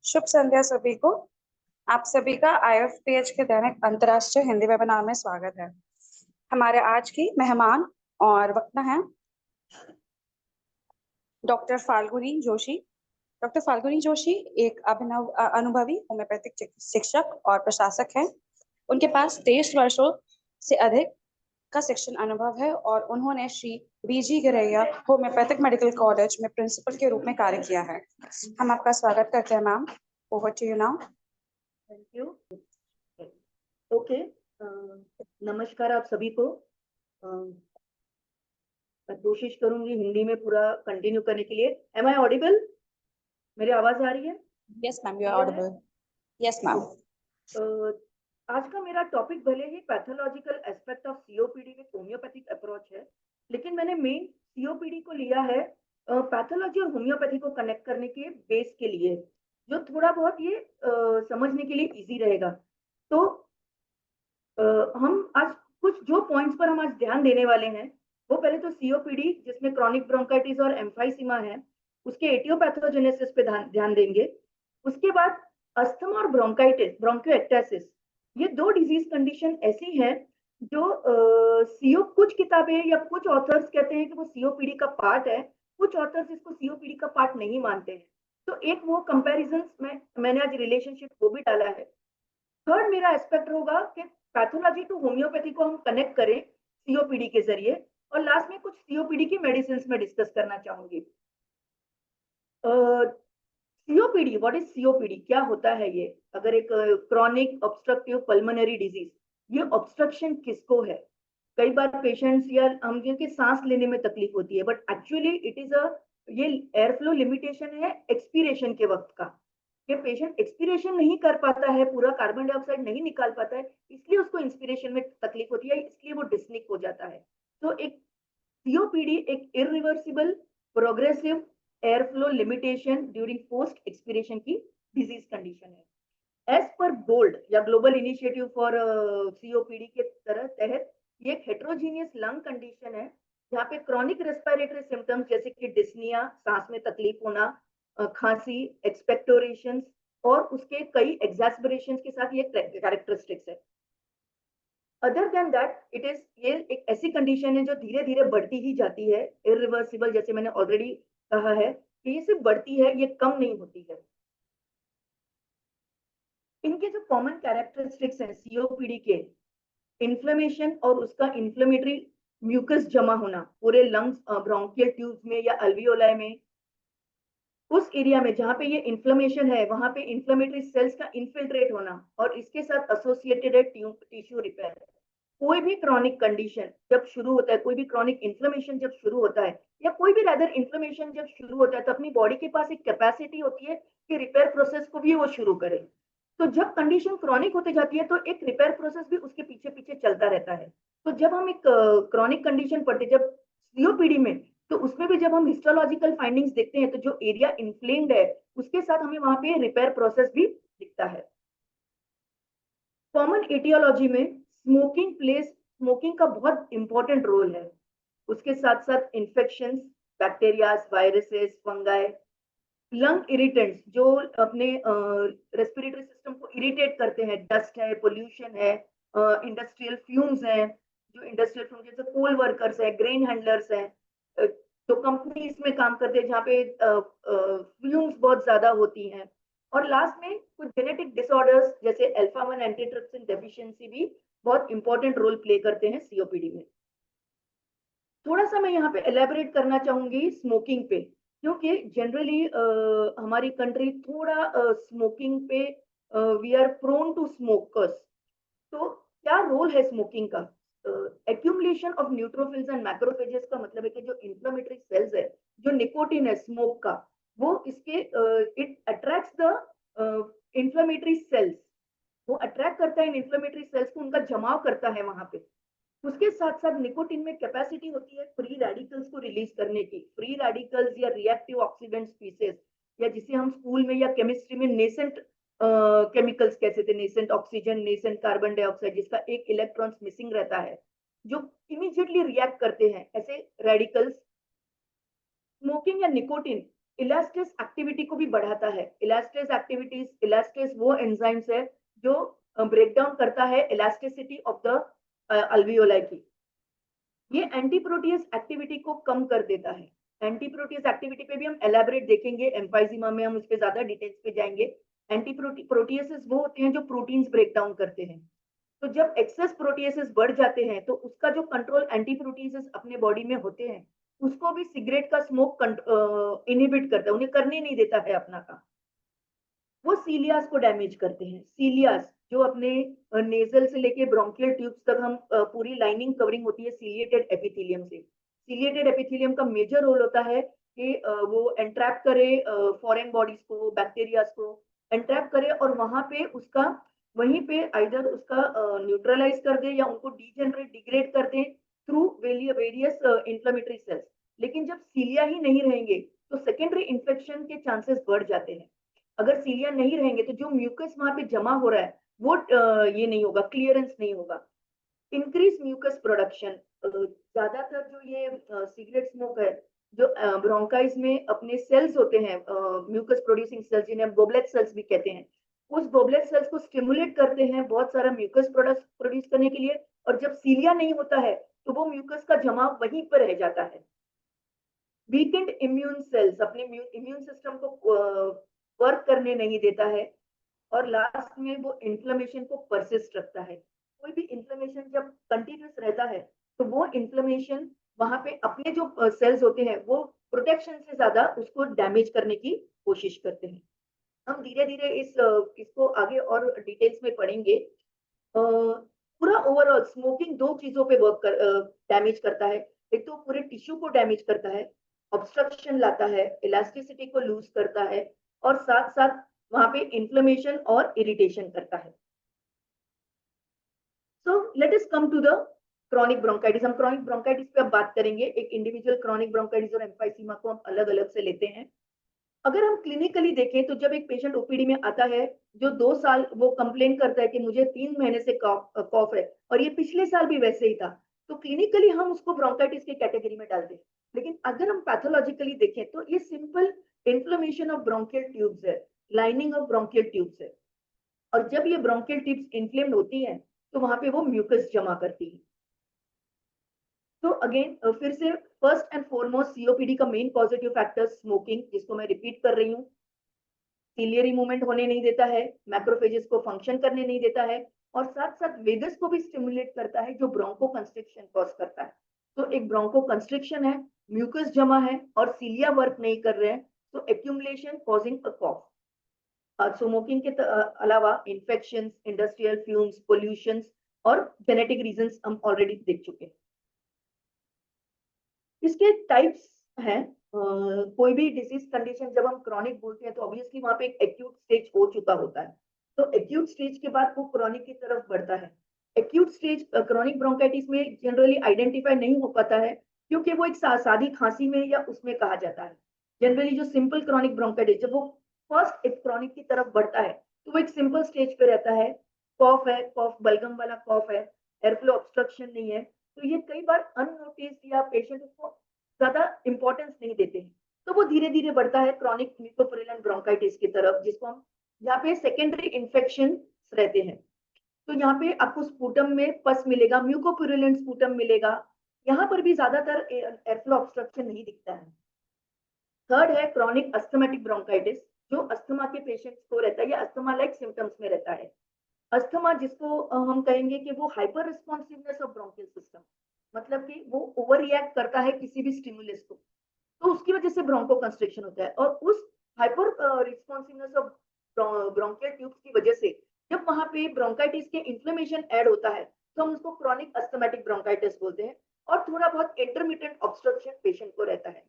शुभ संध्या सभी को। आप सभी का IFPH के दैनिक अंतर्राष्ट्रीय हिंदी वेबिनार में स्वागत है। हमारे आज की मेहमान और वक्ता हैं डॉक्टर फाल्गुनी जोशी। डॉक्टर फाल्गुनी जोशी एक अनुभवी होम्योपैथिक शिक्षक और प्रशासक हैं। उनके पास 23 वर्षों से अधिक का शिक्षण अनुभव है और उन्होंने Shri BG Giraiya homoeopathic medical college में प्रिंसिपल के रूप में कार्य किया है। हम आपका स्वागत करते हैं ma'am. Over to you now. Thank you. Okay, नमस्कार आप सभी को। मैं कोशिश करूंगी हिंदी में पूरा कंटिन्यू करने के लिए। Am I audible? मेरी आवाज आ रही है? Yes ma'am, you are audible. Yes ma'am. आज का मेरा टॉपिक भले ही pathological aspect of COPD with homoeopathic approach है, लेकिन मैंने मेन सीओपीडी को लिया है पैथोलॉजी और होम्योपैथी को कनेक्ट करने के बेस के लिए, जो थोड़ा बहुत ये समझने के लिए इजी रहेगा। तो हम आज कुछ जो पॉइंट्स पर हम आज ध्यान देने वाले हैं, वो पहले तो सीओपीडी जिसमें क्रॉनिक ब्रोंकाइटिस और एम्फाइसीमा है, उसके एटियोपैथोजेनेसिस पे ध्यान देंगे। उसके बाद अस्थमा और ब्रोंकाइटिस, ब्रोंकियोएक्टासिस, ये दो डिजीज कंडीशन ऐसी हैं जो कुछ किताबें या कुछ ऑथर्स कहते हैं कि वो सीओपीडी का पार्ट है, कुछ ऑथर्स इसको सीओपीडी का पार्ट नहीं मानते हैं। तो एक वो कंपैरिजंस में मैंने आज रिलेशनशिप वो भी डाला है। थर्ड मेरा एस्पेक्ट होगा कि पैथोलॉजी टू होम्योपैथी को हम कनेक्ट करें सीओपीडी के जरिए, और लास्ट में कुछ सीओपीडी की मेडिसिन में डिस्कस करना चाहूंगी। सीओपीडी, व्हाट इज सीओपीडी, क्या होता है ये? अगर एक क्रॉनिक ऑब्स्ट्रक्टिव पल्मोनरी डिजीज, ये ऑब्स्ट्रक्शन किसको है? कई बार पेशेंट्स या हम जिनके सांस लेने में तकलीफ होती है, बट एक्चुअली इट इज ये एयर फ्लो लिमिटेशन है एक्सपीरेशन के वक्त का। ये पेशेंट एक्सपीरेशन नहीं कर पाता है, पूरा कार्बन डाइऑक्साइड नहीं निकाल पाता है, इसलिए उसको इंस्पिरेशन में तकलीफ होती है, इसलिए वो डिस्निक हो जाता है। तो एक सीओपीडी एक irreversible progressive air flow limitation during post expiration की डिजीज कंडीशन है। एज पर गोल्ड या ग्लोबल इनिशिएटिव फॉर सीओपीडी के तहत ये एक हेट्रोजीनियस लंग कंडीशन है, जहाँ पे क्रॉनिक रेस्पिरेटरी सिम्टम्स जैसे कि डिस्निया, सांस में तकलीफ होना, खांसी, एक्सपेक्टोरेशन और उसके कई एग्जैस्परेशन के साथ ये कैरेक्टरिस्टिक्स है। Other than that it is, ये एक ऐसी कंडीशन है जो धीरे धीरे बढ़ती ही जाती है, इरिवर्सिबल, जैसे मैंने ऑलरेडी कहा है कि ये सिर्फ बढ़ती है, ये कम नहीं होती है। इनके जो कॉमन कैरेक्टरिस्टिक्स हैं सीओपीडी के, इन्फ्लेमेशन और उसका इन्फ्लेमेटरी म्यूकस जमा होना पूरे लंग्स, ब्रोंकियल ट्यूब्स में या अल्वियोलाई में, उस एरिया में जहां पे ये इन्फ्लेमेशन है वहां पे इन्फ्लेमेटरी सेल्स का इन्फिल्ट्रेट होना, और इसके साथ एसोसिएटेड है टिश्यू रिपेयर। कोई भी क्रॉनिक कंडीशन जब शुरू होता है, कोई भी क्रॉनिक इन्फ्लेमेशन जब शुरू होता है, या कोई भी रैदर इन्फ्लेमेशन जब शुरू होता है, तो अपनी बॉडी के पास एक कैपेसिटी होती है कि रिपेयर प्रोसेस को भी वो शुरू करे। तो जब कंडीशन क्रॉनिक होते जाती है तो एक रिपेयर प्रोसेस भी उसके पीछे पीछे चलता रहता है। तो जब हम एक क्रॉनिक कंडीशन पढ़ते, जब सीओपीडी में, तो उसमें भी जब हम हिस्टोलॉजिकल फाइंडिंग्स देखते हैं, तो जो एरिया इन्फ्लेम्ड है उसके साथ हमें वहां पे रिपेयर प्रोसेस भी दिखता है। कॉमन एटियोलॉजी में स्मोकिंग का बहुत इंपॉर्टेंट रोल है। उसके साथ साथ infection, bacteria, viruses, fungi, lung irritants जो अपने रेस्पिरेटरी सिस्टम को इरिटेट करते हैं, डस्ट है, पोल्यूशन है, इंडस्ट्रियल फ्यूम्स हैं, जो इंडस्ट्रियल फ्यूम जैसे कोल वर्कर्स है, ग्रेन हैंडलर्स हैं, जो कंपनीज में काम करते हैं जहाँ पे फ्यूम्स बहुत ज्यादा होती हैं, और लास्ट में कुछ जेनेटिक डिसऑर्डर्स जैसे अल्फा 1 एंटीट्रिप्सिन डेफिशिएंसी भी बहुत इंपॉर्टेंट रोल प्ले करते हैं सीओपीडी में। थोड़ा सा मैं यहाँ पे एलेबोरेट करना चाहूंगी स्मोकिंग पे, क्योंकि जनरली हमारी कंट्री थोड़ा स्मोकिंग पे, we are prone to smokers. तो क्या रोल है स्मोकिंग का? Accumulation of neutrophils and macrophages का मतलब है कि जो इन्फ्लेमेटरी सेल्स है, जो निकोटिन है स्मोक का, वो इसके it attracts the inflammatory cells, वो अट्रैक्ट करता है इन इन्फ्लेमेटरी सेल्स को, उनका जमाव करता है वहां पे। उसके साथ साथ निकोटिन में कैपेसिटी होती है फ्री रेडिकल्स को रिलीज करने की, फ्री रेडिकल्स या रिएक्टिव ऑक्सीडेंट स्पीसीज, या जिसे हम स्कूल में या केमिस्ट्री में नेसेंट केमिकल्स कहते थे, nascent oxygen, nascent carbon dioxide, जिसका एक इलेक्ट्रॉन मिसिंग रहता है, जो इमीडिएटली रिएक्ट करते हैं, ऐसे रेडिकल्स। स्मोकिंग या निकोटिन इलास्टेस एक्टिविटी को भी बढ़ाता है। इलास्टेस वो एंजाइम्स है जो ब्रेक डाउन करता है इलास्टिसिटी ऑफ द अल्वियोलाई की। ये एंटी प्रोटियस एक्टिविटी को कम कर देता है। एंटी प्रोटियस एक्टिविटी पे भी हम एलैबोरेट देखेंगे, एम्फाइजीमा में हम उस पे ज्यादा डिटेल्स पे जाएंगे। एंटी प्रोटियसेस वो होते हैं जो प्रोटीन्स ब्रेक डाउन करते हैं। तो जब एक्सेस प्रोटियसेस बढ़ जाते हैं तो उसका जो कंट्रोल एंटी प्रोटियसेस अपने बॉडी में होते हैं उसको भी सिगरेट का स्मोक इनहिबिट करता है, उन्हें करने नहीं देता है अपना काम। वो सीलियास को डैमेज करते हैं। सीलियास जो अपने नेजल से लेके ब्रोंकियल ट्यूब्स तक हम पूरी लाइनिंग कवरिंग होती है सीलिएटेड एपिथेलियम से। सीलिएटेड एपिथेलियम का मेजर रोल होता है कि वो एंट्रैप करे फॉरेन बॉडीज को, बैक्टीरियाज को एंट्रैप करे और वहां पे उसका वहीं पे आइदर उसका न्यूट्रलाइज कर दे या उनको डीजेनरेट डिग्रेड कर दे थ्रू वेरियस इंफ्लेमेटरी सेल्स। लेकिन जब सीलिया ही नहीं रहेंगे तो सेकेंडरी इन्फेक्शन के चांसेस बढ़ जाते हैं। अगर सीलिया नहीं रहेंगे तो जो म्यूकस वहां पे जमा हो रहा है वो ये नहीं होगा, क्लियरेंस नहीं होगा। इंक्रीज म्यूकस प्रोडक्शन, ज्यादातर जो ये सिगरेट स्मोक है, जो ब्रोंकाइज में अपने सेल्स होते हैं म्यूकस प्रोड्यूसिंग सेल्स जिन्हें गोबलेट सेल्स भी कहते हैं, उस गोबलेट सेल्स को स्टिमुलेट करते हैं बहुत सारा म्यूकस प्रोडक्ट प्रोड्यूस करने के लिए। और जब सीलिया नहीं होता है तो वो म्यूकस का जमा वहीं पर रह जाता है। वीकेंड इम्यून सेल्स अपने इम्यून सिस्टम को वर्क करने नहीं देता है। और लास्ट में वो इन्फ्लेमेशन को परसिस्ट रखता है। कोई भी इन्फ्लेमेशन जब कंटिन्यूस रहता है तो वो इन्फ्लेमेशन वहां पे अपने जो सेल्स होते हैं वो प्रोटेक्शन से ज्यादा उसको डैमेज करने की कोशिश करते हैं। हम धीरे धीरे इसको आगे और डिटेल्स में पढ़ेंगे। पूरा ओवरऑल स्मोकिंग दो चीजों पे वर्क कर डैमेज करता है। एक तो पूरे टिश्यू को डैमेज करता है, ऑब्स्ट्रक्शन लाता है, इलास्टिसिटी को लूज करता है और साथ साथ वहां पे इन्फ्लेमेशन और इरिटेशन करता है। So let us come to the chronic bronchitis. हम क्रॉनिक ब्रोंकाइटिस पे अब बात करेंगे। एक इंडिविजुअल क्रॉनिक ब्रोंकाइटिस और एम्फाइसीमा को हम अलग अलग से लेते हैं। अगर हम क्लिनिकली देखें तो जब एक पेशेंट ओपीडी में आता है जो 2 साल वो कंप्लेन करता है कि मुझे 3 महीने से कॉफ है और ये पिछले साल भी वैसे ही था, तो क्लिनिकली हम उसको ब्रोंकाइटिस की कैटेगरी में डालते हैं। लेकिन अगर हम पैथोलॉजिकली देखें तो ये simple inflammation of bronchial tubes है, लाइनिंग ऑफ ब्रोंकियल ट्यूब्स है। और जब ये ब्रोंकियल ट्यूब्स इन्फ्लेम्ड होती हैं तो वहां पे वो म्यूकस जमा करती है। तो अगेन फिर से फर्स्ट एंड फॉरमोस्ट सीओपीडी का मेन पॉजिटिव फैक्टर स्मोकिंग, जिसको मैं रिपीट कर रही हूँ। सीलियरी मूवमेंट होने नहीं देता है, मैक्रोफेजेस को फंक्शन करने नहीं देता है और साथ साथ वेगस को भी स्टिमुलेट करता है जो ब्रोंको कंस्ट्रिक्शन कॉज करता है। तो एक ब्रोंको कंस्ट्रिक्शन है, म्यूकस जमा है और सीलिया वर्क नहीं कर रहे हैं, तो accumulation causing a cough. Smoking के अलावा इन्फेक्शन, इंडस्ट्रियल फ्यूम्स, पोल्यूशन और जेनेटिक रीजंस हम ऑलरेडी देख चुके हैं। इसके टाइप्स हैं। कोई भी डिजीज कंडीशन जब हम क्रॉनिक बोलते हैं तो ऑब्वियसली वहां पे एक एक्यूट स्टेज हो चुका होता है, तो एक्यूट स्टेज के बाद वो क्रॉनिक की तरफ बढ़ता है। एक्यूट स्टेज क्रॉनिक ब्रोंकाइटिस में जनरली आइडेंटिफाई नहीं हो पाता है क्योंकि वो एक सादी खांसी में या उसमें कहा जाता है। जनरली जो सिंपल क्रॉनिक ब्रोंकाइटिस जब वो फर्स्ट एक क्रॉनिक की तरफ बढ़ता है तो वो एक सिंपल स्टेज पे रहता है। कॉफ है, कॉफ बलगम वाला कॉफ है, एयरफ्लो ऑब्स्ट्रक्शन नहीं है, तो ये कई बार अननोटिस या पेशेंट उसको ज्यादा इंपॉर्टेंस नहीं देते हैं। तो वो धीरे धीरे बढ़ता है क्रॉनिक म्यूकोपुरुलेंट ब्रोंकाइटिस की तरफ, जिसको हम यहाँ पे सेकेंडरी इन्फेक्शन रहते हैं। तो यहाँ पे आपको स्पूटम में पस मिलेगा, म्यूकोपुरुलेंट स्पूटम मिलेगा। यहाँ पर भी ज्यादातर एयरफ्लो ऑब्स्ट्रक्शन नहीं दिखता है। थर्ड है क्रॉनिक अस्थमेटिक ब्रोंकाइटिस, जो अस्थमा के पेशेंट्स को रहता है या अस्थमा लाइक सिम्टम्स में रहता है। अस्थमा जिसको हम कहेंगे कि वो hyper responsiveness of bronchial system, मतलब कि वो ओवर रिएक्ट करता है किसी भी स्टिमुलस को, तो उसकी वजह से ब्रोंको कंस्ट्रिक्शन होता है। और उस hyper responsiveness of bronchial tubes की वजह से जब वहां पे ब्रोंकाइटिस के इन्फ्लेमेशन ऐड होता है तो हम उसको क्रॉनिक अस्थमेटिक ब्रोंकाइटिस बोलते हैं। और थोड़ा बहुत इंटरमिटेंट ऑब्स्ट्रक्शन पेशेंट को रहता है।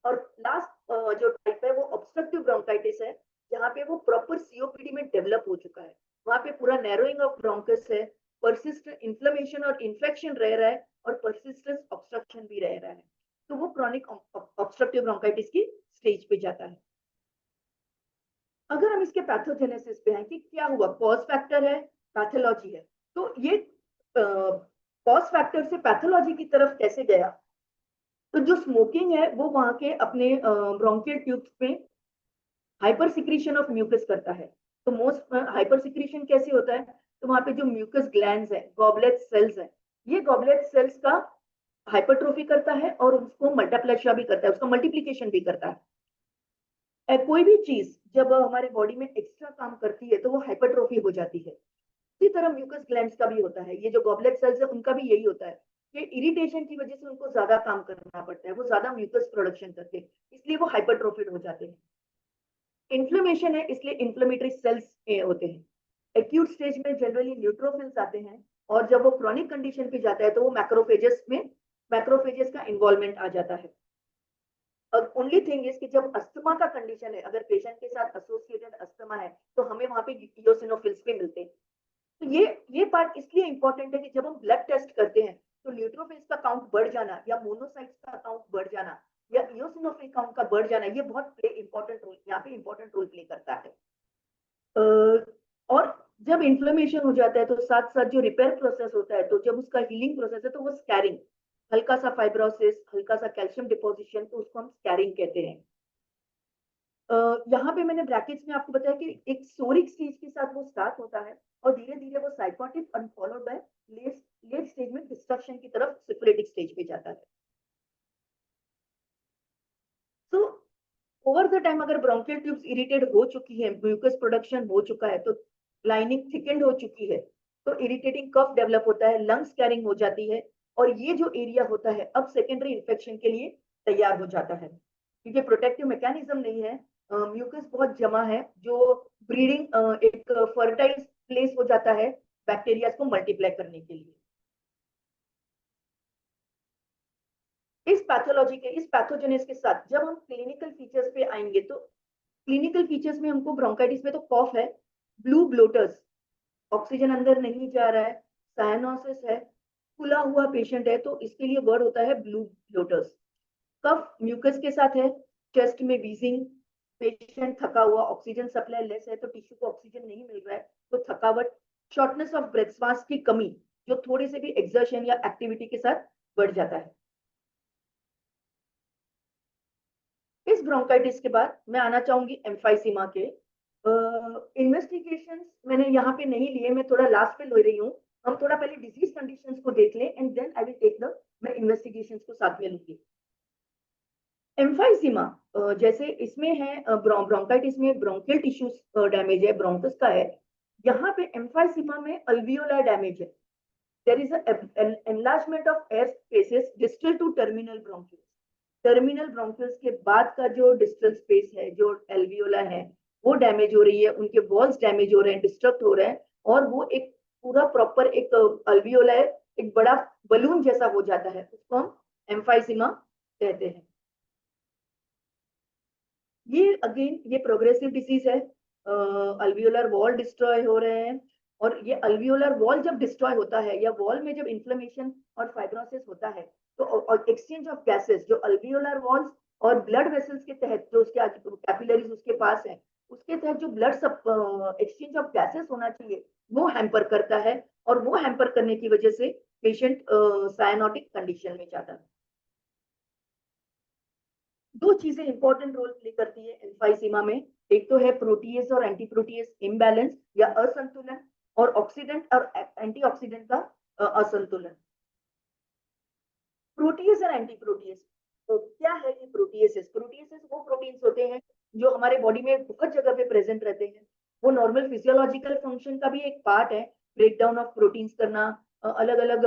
और लास्ट जो टाइप है वो ऑब्स्ट्रक्टिव ब्रोंकाइटिस है, जहाँ पे वो प्रॉपर सीओपीडी में डेवलप हो चुका है। वहां पे पूरा नैरोइंग ऑफ ब्रोंकस है, परसिस्टेंट इन्फ्लेमेशन और इन्फेक्शन रह रहा है और परसिस्टेंस ऑब्स्ट्रक्शन भी रह रहा है, तो वो क्रॉनिक ऑब्स्ट्रक्टिव ब्रोंकाइटिस की स्टेज पे जाता है। अगर हम इसके पैथोजेनेसिस पे हैं कि क्या हुआ, कॉज फैक्टर है, पैथोलॉजी है, तो ये कॉज फैक्टर से पैथोलॉजी की तरफ कैसे गया। तो जो स्मोकिंग है वो वहां के अपने ब्रोंकियल ट्यूब्स में हाइपर सिक्रीशन ऑफ म्यूकस करता है। तो मोस्ट हाइपर सिक्रीशन कैसे होता है? तो वहां पे जो म्यूकस ग्लैंड्स है, गॉबलेट सेल्स है, ये गॉबलेट सेल्स का हाइपरट्रोफी करता है और उसको मल्टीप्लेशिया भी करता है, उसका मल्टीप्लीकेशन भी करता है। कोई भी चीज जब हमारे बॉडी में एक्स्ट्रा काम करती है तो वो हाइपरट्रोफी हो जाती है। इसी तरह म्यूकस ग्लैंड्स का भी होता है, ये जो गॉबलेट सेल्स है उनका भी यही होता है कि इरिटेशन की वजह से उनको ज्यादा काम करना पड़ता है, वो ज्यादा म्यूकस प्रोडक्शन करते हैं, इसलिए वो हाइपरट्रोफिड हो जाते हैं। इन्फ्लेमेशन है इसलिए इन्फ्लेमेटरी सेल्स होते हैं। एक्यूट स्टेज में जनरली न्यूट्रोफिल्स आते हैं और जब वो क्रॉनिक कंडीशन पे जाता है तो वो मैक्रोफेजेस में मैक्रोफेजेस का इन्वॉल्वमेंट आ जाता है। और ओनली थिंग इज कि जब अस्थमा का कंडीशन है, अगर पेशेंट के साथ एसोसिएटेड अस्थमा है तो हमें वहां पे इयोसिनोफिल्स भी मिलते हैं। तो ये पार्ट इसलिए इंपॉर्टेंट है कि जब हम ब्लड टेस्ट करते हैं तो न्यूट्रोफिल्स का काउंट बढ़ जाना या मोनोसाइट्स का काउंट बढ़ जाना या इयोसिनोफिल काउंट का बढ़ जाना, ये बहुत प्ले इंपॉर्टेंट रोल, यहाँ पे इंपॉर्टेंट रोल प्ले करता है। और जब इन्फ्लेमेशन हो जाता है तो साथ साथ जो रिपेयर प्रोसेस होता है, तो जब उसका हीलिंग प्रोसेस है तो वो स्कैरिंग, हल्का सा फाइब्रोसिस, हल्का सा कैल्शियम डिपोजिशन, तो उसको हम स्कैरिंग कहते हैं। यहाँ पे मैंने ब्रैकेट्स में आपको बताया कि एक सोरिक स्टेज के साथ वो स्टार्ट होता है और धीरे धीरे वो साइकोटिक और followed by late late stage में डिस्ट्रक्शन की तरफ सिफिलिटिक स्टेज पे जाता है। तो ओवर द टाइम अगर ब्रोंकियल ट्यूब्स इरिटेट हो चुकी है, म्यूकस प्रोडक्शन हो चुका है, तो लाइनिंग थिकेंड हो चुकी है, तो इरिटेटिंग कफ डेवलप होता है, लंग्स कैरिंग हो जाती है और ये जो एरिया होता है अब सेकेंडरी इन्फेक्शन के लिए तैयार हो जाता है, क्योंकि प्रोटेक्टिव मैकेनिज्म नहीं है, म्यूकस बहुत जमा है, जो ब्रीडिंग एक फर्टाइल प्लेस हो जाता है बैक्टीरिया को मल्टीप्लाई करने के लिए। इस पैथोलॉजी के, इस पैथोजेनेस के साथ जब हम क्लिनिकल फीचर्स पे आएंगे तो क्लिनिकल फीचर्स में हमको ब्रोंकाइटिस में तो कॉफ है, ब्लू ब्लोटर्स, ऑक्सीजन अंदर नहीं जा रहा है, साइनोसिस है, खुला हुआ पेशेंट है तो इसके लिए वर्ड होता है ब्लू ब्लोटर्स। कफ म्यूकस के साथ है, चेस्ट में वीजिंग, पेशेंट थका हुआ, ऑक्सीजन सप्लाई लेस है तो टिश्यू को ऑक्सीजन नहीं मिल रहा है तो थकावट, शॉर्टनेस ऑफ ब्रेथ, श्वास की कमी जो थोड़े से भी एक्सर्शन या एक्टिविटी के साथ बढ़ जाता है। इस ब्रोंकाइटिस के बाद मैं आना चाहूंगी एम्फाइसीमा के इन्वेस्टिगेशंस। मैंने यहाँ पे नहीं लिए, मैं थोड़ा लास्ट पे ले रही हूँ। हम थोड़ा पहले डिजीज कंडीशंस को देख लें and then I will take the, मैं इन्वेस्टिगेशंस को साथ में लूंगी। एम्फाइसीमा जैसे इसमें है ब्रोंकाइटिस में ब्रोंकियल टिश्यूज डैमेज है, ब्रोंकस का है। यहाँ पे एम्फाइसीमा में अल्वियोलर डैमेज है। There is enlargement of air spaces distal to terminal bronchioles. Terminal bronchioles के बाद का जो डिस्टल स्पेस है, जो एल्वियोला है, वो डैमेज हो रही है, उनके वॉल्स डैमेज हो रहे हैं, डिस्ट्रक्ट हो रहे हैं और वो एक पूरा प्रॉपर एक अल्वियोला है, एक बड़ा बलून जैसा हो जाता है, उसको हम एम्फाइसीमा कहते हैं। ये अगेन ये प्रोग्रेसिव डिसीज है, अल्वियोलर वॉल डिस्ट्रॉय हो रहे हैं और ये अल्वियोलर वॉल जब डिस्ट्रॉय होता है या वॉल में जब इन्फ्लेमेशन और फाइब्रोसिस होता है तो एक्सचेंज ऑफ गैसेस जो अल्वियोलर वॉल्स और ब्लड वेसल्स के तहत जो उसके कैपिलरीज उसके पास है, उसके तहत जो ब्लड एक्सचेंज ऑफ गैसेस होना चाहिए वो हैम्पर करता है और वो हैम्पर करने की वजह से पेशेंट साइनोटिक कंडीशन में जाता है। दो चीजें इंपॉर्टेंट रोल प्ले करती है एम्फाइसीमा में, एक तो है प्रोटीएस और एंटीप्रोटीएस इम्बैलेंस या असंतुलन, और ऑक्सीडेंट और एंटीऑक्सीडेंट का असंतुलन। प्रोटीएस और एंटीप्रोटीएस, तो क्या है ये प्रोटीएसेस? प्रोटीएसेस वो प्रोटीन्स होते हैं जो हमारे बॉडी में बहुत जगह पे प्रेजेंट रहते हैं, वो नॉर्मल फिजियोलॉजिकल फंक्शन का भी एक पार्ट है, ब्रेक डाउन ऑफ प्रोटीन्स करना, अलग अलग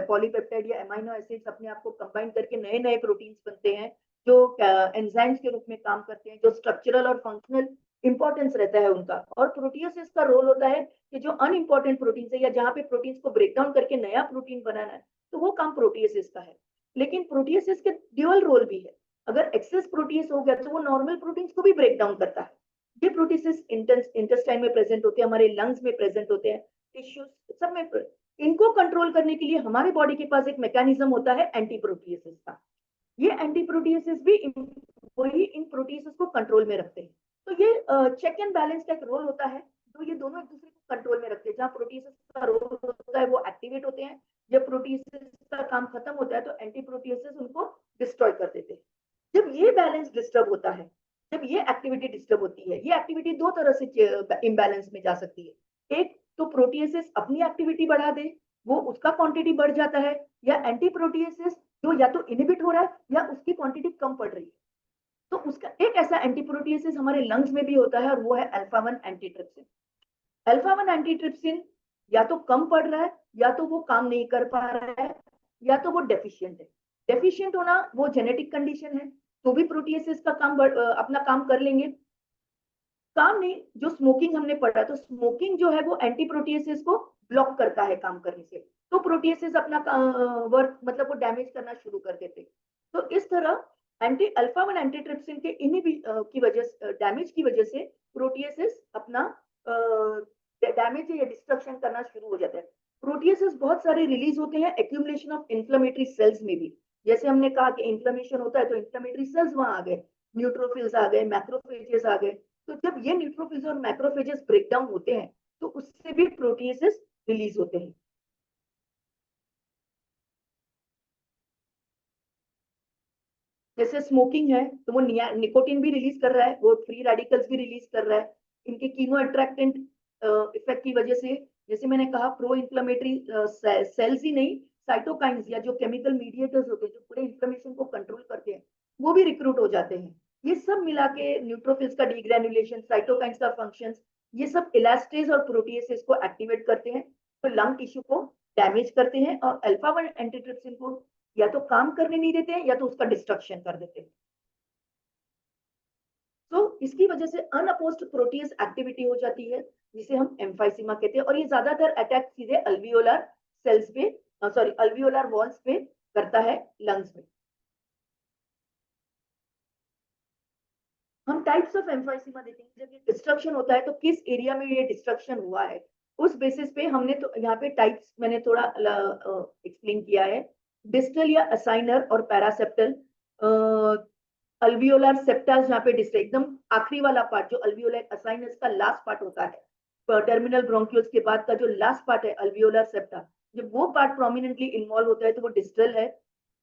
पॉलीपेप्टाइड या अमीनो एसिड्स अपने आप को कंबाइन करके नए नए प्रोटीन्स बनते हैं जो एंजाइम्स के रूप में काम करते हैं, जो स्ट्रक्चरल और फंक्शनल इंपॉर्टेंस रहता है उनका। और प्रोटीएसेस का रोल होता है कि जो अनइम्पॉर्टेंट प्रोटीन्स है या जहाँ पे प्रोटीन्स को ब्रेक डाउन करके नया प्रोटीन बनाना है, तो वो काम प्रोटीएसेस का है। लेकिन प्रोटीएसेस के ड्यूअल रोल भी है, अगर एक्सेस प्रोटीएस हो गया तो वो नॉर्मल प्रोटीन्स को भी ब्रेक डाउन करता है। ये प्रोटीएसेस इंटेस्टाइन में प्रेजेंट होते हैं, हमारे लंग्स में प्रेजेंट होते हैं, टिश्यूज सब में। इनको कंट्रोल करने के लिए हमारे बॉडी के पास एक मैकेनिज्म होता है एंटी प्रोटीएसेस का। ये एंटी प्रोटीएसेस भी वही इन प्रोटीएसेस को कंट्रोल में रखते हैं। तो ये चेक एंड बैलेंस का एक रोल होता है, तो ये दोनों एक दूसरे को कंट्रोल में रखते हैं। जहाँ प्रोटीएसेस का रोल होता है वो एक्टिवेट होते हैं, जब प्रोटीएसेस का काम खत्म होता है तो एंटी प्रोटीएसेस उनको डिस्ट्रॉय कर देते हैं। जब ये बैलेंस डिस्टर्ब होता है, जब ये एक्टिविटी डिस्टर्ब होती है, ये एक्टिविटी दो तरह से इम्बैलेंस में जा सकती है। एक तो प्रोटीएसेस अपनी एक्टिविटी बढ़ा दे, वो उसका क्वांटिटी बढ़ जाता है, या एंटी प्रोटीएसेस जो या तो इनहिबिट हो रहा है या उसकी क्वांटिटी कम पड़ रही है। तो उसका एक ऐसा एंटी प्रोटीएसेस हमारे लंग्स में भी होता है और वो है अल्फा 1 एंटीट्रिप्सिन। अल्फा 1 एंटीट्रिप्सिन या तो कम पड़ रहा है, या तो वो काम नहीं कर पा रहा है, या तो वो डेफिशिएंट है। डेफिशिएंट होना वो जेनेटिक कंडीशन है, तो भी प्रोटीएसेस का काम अपना काम कर लेंगे। काम नहीं, जो स्मोकिंग हमने पढ़ा, तो स्मोकिंग जो है वो एंटी प्रोटीएसेस को ब्लॉक करता है काम करने से, तो प्रोटीएसेस अपना वर्क मतलब वो डैमेज करना शुरू कर देते। तो इस तरह एंटी अल्फा 1 एंटीट्रिप्सिन के की वजह डैमेज की वजह से प्रोटीएसेस अपना डैमेज या डिस्ट्रक्शन करना शुरू हो जाता है। प्रोटीएसेस बहुत सारे रिलीज होते हैं एक्यूमुलेशन ऑफ इन्फ्लेमेटरी सेल्स में भी। जैसे हमने कहा कि इन्फ्लेमेशन होता है तो इन्फ्लेमेटरी सेल्स वहां आ गए, न्यूट्रोफिल्स आ गए, मैक्रोफेजेस आ गए। तो जब ये न्यूट्रोफिल्स और मैक्रोफेजेस ब्रेक डाउन होते हैं तो उससे भी प्रोटीएसेस रिलीज होते हैं। जैसे स्मोकिंग है तो वो निकोटिन भी रिलीज कर रहा है, वो फ्री रेडिकल्स भी रिलीज कर रहा है इनके कीमो अट्रैक्टेंट इफेक्ट की वजह से। जैसे मैंने कहा प्रो इन्फ्लेमेटरी सेल्स ही नहीं, साइटोकाइंस या जो केमिकल मीडिएटर्स होते हैं जो पूरे इन्फ्लेमेशन को कंट्रोल करते हैं, वो भी रिक्रूट हो जाते हैं। ये सब मिला के न्यूट्रोफिल्स का डीग्रेनुलेशन, साइटोकाइंस का फंक्शन, ये सब इलास्टेज और प्रोटीएसेस को एक्टिवेट करते हैं, तो लंग टिश्यू को डैमेज करते हैं और अल्फा 1 एंटीट्रिप्सिन को या तो काम करने नहीं देते हैं या तो उसका डिस्ट्रक्शन कर देते हैं। तो इसकी वजह से अनअपोज्ड प्रोटीज एक्टिविटी हो जाती है, जिसे हम एम्फाइसीमा कहते हैं, और ये ज्यादातर अटैक सीधे अल्वियोलर सेल्स पे, सॉरी अल्वियोलर वॉल्स पे करता है, लंग्स में। हम टाइप्स ऑफ एम्फाइसीमा देखेंगे, जब ये डिस्ट्रक्शन होता है तो किस एरिया में ये डिस्ट्रक्शन हुआ है, उस बेसिस पे हमने तो यहाँ पे टाइप्स मैंने थोड़ा एक्सप्लेन किया है। डिस्टल या असाइनर और पैरासेप्टल, अल्वियोलर सेप्टास जहाँ पे डिस्ट्रक्ट एकदम आखिरी वाला पार्ट जो अल्वियोलर असाइनस का लास्ट पार्ट होता है, टर्मिनल ब्रोंक्यूल्स के बाद का जो लास्ट पार्ट है अल्वियोलर सेप्टा, जब वो पार्ट प्रोमिनेंटली इन्वॉल्व होता है तो वो डिस्टल है।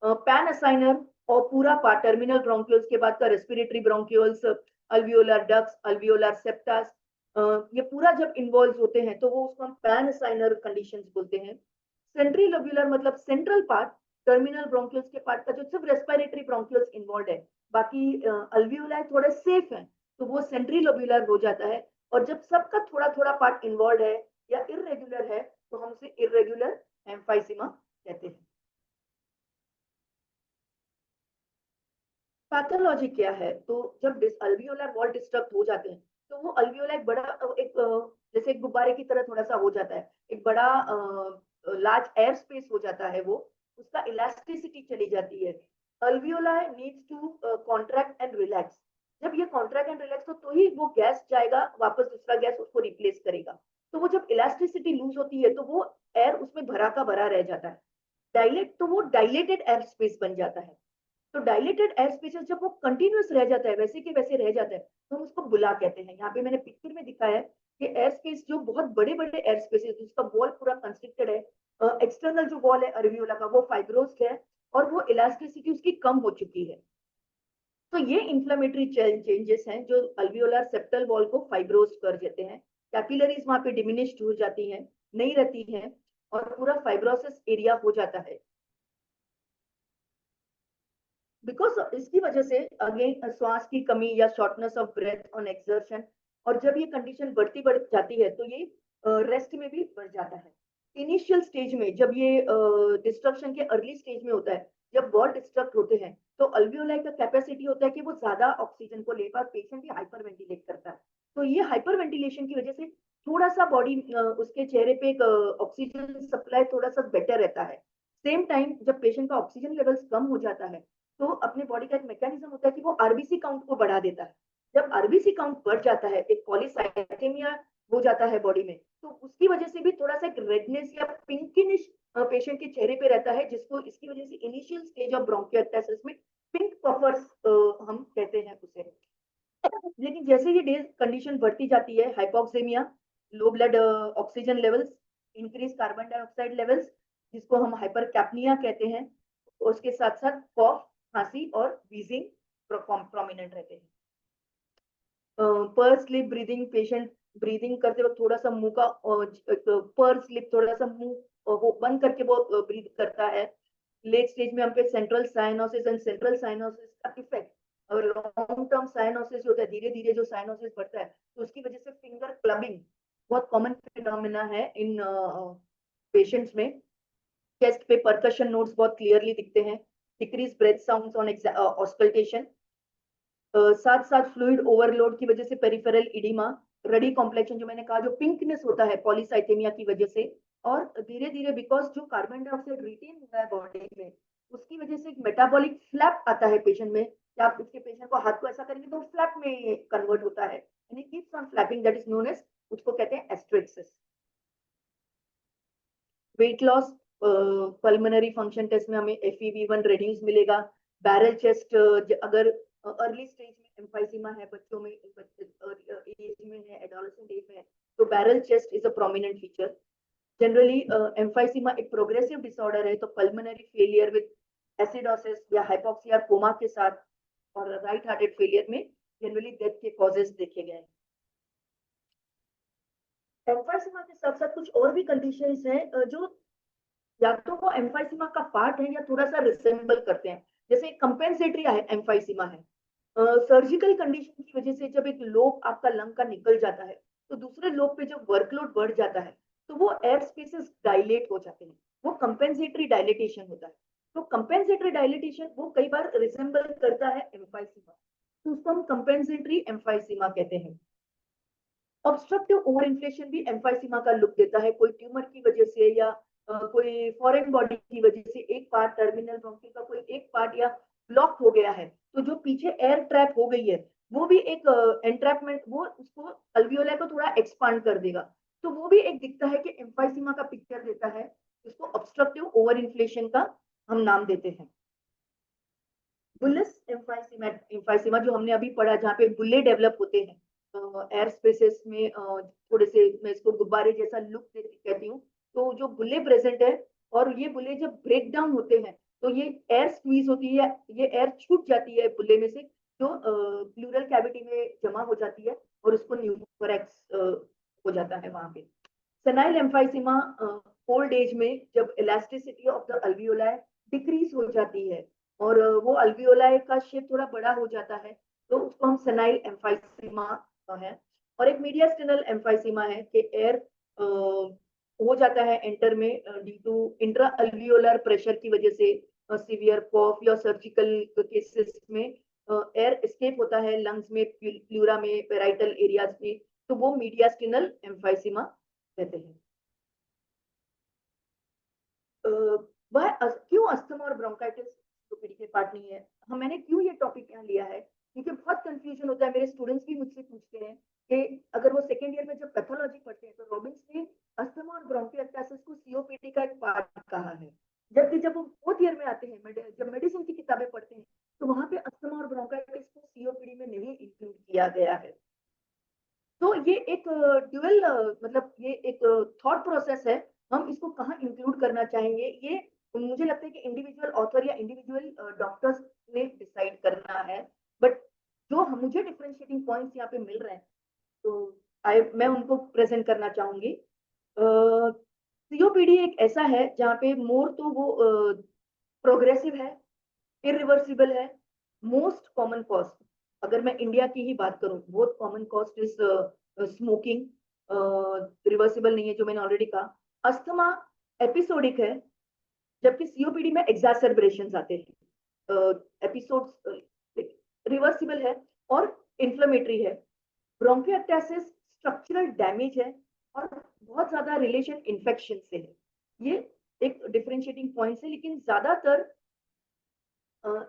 पैन असाइनर और पूरा पार्ट टर्मिनल ब्रोंक्यूल्स के बाद का respiratory bronchioles, alveolar ducts, alveolar septas, ये पूरा जब इन्वॉल्व होते हैं तो वो उसको हम पैन असाइनर कंडीशंस बोलते हैं। सेंट्री लोब्यूलर मतलब सेंट्रल पार्ट टर्मिनल ब्रोंक्यूल्स के पार्ट का जो सिर्फ रेस्पिरेटरी ब्रोंक्यूल्स इन्वॉल्व है, बाकी अल्वियोलाई थोड़े सेफ हैं, तो वो सेंट्री लोब्यूलर हो जाता है। और जब सबका थोड़ा थोड़ा पार्ट इन्वॉल्व है या इरेगुलर है तो हम उसे इरेगुलर एम्फाइसीमा कहते हैं। पैथोलॉजी क्या है, तो जब अल्वियोलर वॉल डिस्ट्रक्ट हो जाते हैं तो वो अल्वियोला एक बड़ा जैसे एक गुब्बारे की तरह थोड़ा सा हो जाता है, एक बड़ा लार्ज एयर स्पेस हो जाता है, वो उसका इलास्टिसिटी चली जाती है। Alveola needs to contract and relax. जब ये कॉन्ट्रैक्ट एंड रिलैक्स तो ही वो गैस जाएगा वापस, दूसरा गैस उसको रिप्लेस करेगा। तो वो जब इलास्टिसिटी लूज होती है तो वो एयर उसमें भरा का भरा रह जाता है, डायलेट तो वो डायलेटेड एयर स्पेस बन जाता है। तो डायलेटेड एयर स्पेसेस जब वो कंटिन्यूस रह जाता है, वैसे के वैसे रह जाता है, तो हम उसको बुला कहते हैं। यहाँ पे मैंने पिक्चर में दिखाया है कि एयर स्पेस जो बहुत बड़े बड़े एयर स्पेसेस जिसका वॉल पूरा कंस्ट्रिक्टेड है, एक्सटर्नल जो वॉल है अल्वियोला का वो फाइब्रोस्ड है और वो इलास्टिसिटी उसकी कम हो चुकी है। तो ये इंफ्लेमेटरी चेंजेस हैं जो अल्वियोलर सेप्टल वॉल को फाइब्रोस्ड कर देते हैं। कैपिलरीज वहां पे डिमिनिश्ड हो जाती हैं, नहीं रहती हैं, और पूरा फाइब्रोसिस एरिया हो जाता है। बिकॉज इसकी वजह से अगेन श्वास की कमी या shortness of breath on exertion, और जब ये कंडीशन बढ़ जाती है तो ये रेस्ट में भी बढ़ जाता है। इनिशियल स्टेज में जब ये डिस्ट्रक्शन के अर्ली स्टेज में होता है, जब वॉल डिस्ट्रक्ट होते हैं तो अल्वियोलाई का कैपेसिटी होता है कि वो ज्यादा ऑक्सीजन को ले पाए, पेशेंट भी हाइपर वेंटिलेट करता है। तो ये हाइपर वेंटिलेशन की वजह से थोड़ा सा बॉडी उसके चेहरे पे एक ऑक्सीजन सप्लाई थोड़ा सा बेटर रहता है। सेम टाइम जब पेशेंट का ऑक्सीजन लेवल्स कम हो जाता है तो अपने बॉडी का एक मैकेनिज्म होता है कि वो आरबीसी काउंट को बढ़ा देता है। जब आरबीसी काउंट बढ़ जाता है, एक पॉलीसाइथेमिया हो जाता है बॉडी में, तो उसकी वजह से भी थोड़ा सा एक रेडनेस या पिंकिश पेशेंट के चेहरे पे रहता है, जिसको इसकी वजह से इनिशियल स्टेज ऑफ ब्रोंकियोटाइटिस में पिंक पफर्स हम कहते हैं उसे। लेकिन जैसे ये डेज कंडीशन बढ़ती जाती है, hypoxaemia, low blood oxygen levels, increase carbon dioxide levels, जिसको हम हाइपरकैप्निया कहते हैं, उसके साथ साथ कॉफ, खांसी और वीजिंग प्रोमिनेंट रहते हैं। पर स्लिप ब्रीदिंग, पेशेंट ब्रीदिंग करते वक्त थोड़ा सा मुंह का पर स्लिप, थोड़ा सा मुंह वो बंद करके वो ब्रीथ करता है। लेट स्टेज में हम पे central cyanosis and central cyanosis का इफेक्ट, और लॉन्ग टर्म साइनोसिस होता है, धीरे धीरे जो साइनोसिस बढ़ता है, तो उसकी वजह से फिंगर क्लबिंग बहुत कॉमन फिनोमेना है इन पेशेंट्स में। चेस्ट पे परकशन नोट्स बहुत क्लियरली दिखते हैं। Decrease breath sounds on auscultation. साथ साथ फ्लूइड ओवरलोड की वजह से पेरिफेरल इडिमा, रडी कॉम्प्लेक्शन जो मैंने कहा, जो पिंकनेस होता है पॉलीसाइथेमिया की वजह से, और धीरे धीरे बिकॉज जो कार्बन डाइऑक्साइड रिटेन होता है बॉडी में, उसकी वजह से एक मेटाबॉलिक फ्लैप आता है पेशेंट में, कि आप इसके पेशेंट को हाथ को ऐसा करेंगे तो फ्लैप में कन्वर्ट होता है, यानी keeps on flapping, that is known as, उसको कहते हैं asterixis. Weight loss, pulmonary function test में हमें FEV1 रिड्यूस मिलेगा। बैरल चेस्ट, अगर अर्ली स्टेज में एम्फाइसीमा है बच्चों में, एज में है, एडोलेसेंट एज में है, तो barrel chest is a prominent feature. Generally emphysema एक प्रोग्रेसिव डिसऑर्डर है, तो पल्मोनरी फेलियर विद एसिडोसिस या हाइपोक्सिया कोमा के साथ, और राइट हार्टेड फेलियर में जनरली डेथ के कॉजेस देखे गए हैं। एम्फाइसीमा के साथ साथ कुछ और भी कंडीशंस हैं जो या तो वो एम्फाइसीमा का पार्ट है या थोड़ा सा रिसेंबल करते हैं। जैसे कंपेंसेटरी एम्फाइसीमा है, सर्जिकल कंडीशन की वजह से जब एक लोब आपका लंग का निकल जाता है, तो दूसरे लोब पे जब वर्कलोड बढ़ जाता है, तो वो एयर स्पेसेस डायलेट हो जाते हैं, वो कंपेंसेटरी डायलेटेशन होता है। तो कंपेंसेटरी डायलेटेशन वो कई बार रिसेंबल करता है एम्फाइसीमा, तो उसको हम कंपेंसेटरी एम्फाइसीमा कहते हैं। ऑब्स्ट्रक्टिव ओवर इन्फ्लेशन भी एम्फाइसीमा का लुक देता है, कोई ट्यूमर की वजह से या कोई फॉरेन बॉडी की वजह से एक पार्ट, टर्मिनल ब्रोंकियल का कोई एक पार्ट या ब्लॉक हो गया है, तो जो पीछे एयर ट्रैप हो गई है, वो भी एक एंट्रैपमेंट, वो उसको अल्वियोलाई को थोड़ा एक्सपांड कर देगा, तो वो भी एक दिखता है कि एम्फाइसीमा का पिक्चर देता है, इसको ऑब्स्ट्रक्टिव ओवर इन्फ्लेशन का हम नाम देते हैं। बुलिस एम्फाइसीमा जो हमने अभी पढ़ा, जहाँ पे बुल्ले डेवलप होते हैं एयर स्पेसेस में, थोड़े से मैं इसको गुब्बारे जैसा लुक कहती हूँ, तो जो बुल्ले प्रेजेंट है, और ये बुल्ले जब ब्रेक डाउन होते हैं, तो ये एयर स्क्वीज होती है, ये एयर छूट जाती है बुल्ले में से, जो प्लूरल कैविटी में जमा हो जाती है, और उसको न्यूमोरेक्स हो जाता है वहां पे। सेनाइल एम्फाइसीमा ओल्ड एज में जब elasticity of the alveoli decrease हो जाती है, और वो अल्वियोलाई का शेप थोड़ा बड़ा हो जाता है, तो उसको हम सेनाइल एम्फाइसीमा है। और एक मीडियास्टिनल एम्फाइसीमा है कि एयर हो जाता है एंटर में due to intra alveolar pressure की वजह से, सीवियर कॉफ या सर्जिकल केसेस में एयर एस्केप होता है लंग्स में, प्लूरा में, पेराइटल एरियाज में, तो वो मीडियास्टिनल एम्फाइसीमा कहते हैं। वह क्यों अस्थमा और ब्रोंकाइटिस सीओपीडी के पार्ट नहीं है, हम मैंने क्यों ये टॉपिक यहाँ लिया है, क्योंकि बहुत कंफ्यूजन होता है, मेरे स्टूडेंट्स भी मुझसे पूछते हैं कि अगर वो सेकेंड ईयर में जब पैथोलॉजी पढ़ते हैं, तो रॉबिन्स ने अस्थमा और ब्रोंकाइटिस को सीओपीडी का एक पार्ट कहा है, जबकि जब वो फोर्थ ईयर में आते हैं, जब मेडिसिन की किताबें पढ़ते हैं, तो वहां पे अस्थमा और ब्रोंकाइटिस को सीओपीडी में नहीं इंक्लूड किया गया है। तो ये एक ड्यूअल मतलब ये एक थॉट प्रोसेस है, हम इसको कहाँ इंक्लूड करना चाहेंगे, ये मुझे लगता है कि इंडिविजुअल ऑथर या इंडिविजुअल डॉक्टर्स ने डिसाइड करना है। बट जो मुझे डिफरेंशिएटिंग पॉइंट्स यहाँ पे मिल रहे हैं, तो मैं उनको प्रेजेंट करना चाहूंगी। सीओपीडी एक ऐसा है जहाँ पे मोर तो वो प्रोग्रेसिव है, इरिवर्सिबल है, मोस्ट कॉमन कॉज, अगर मैं इंडिया की ही बात करूं, बहुत common cause is smoking, reversible नहीं है जो मैंने ऑलरेडी कहा। अस्थमा एपिसोडिक है, जबकि सीओपीडी में एग्जासर्बेशंस आते हैं, एपिसोड्स रिवर्सिबल है और इन्फ्लेमेटरी है। ब्रोंकियोस्टेसिस स्ट्रक्चरल डैमेज है, और बहुत ज्यादा रिलेशन इन्फेक्शन से है। ये एक डिफरेंशिएटिंग पॉइंट है, लेकिन ज्यादातर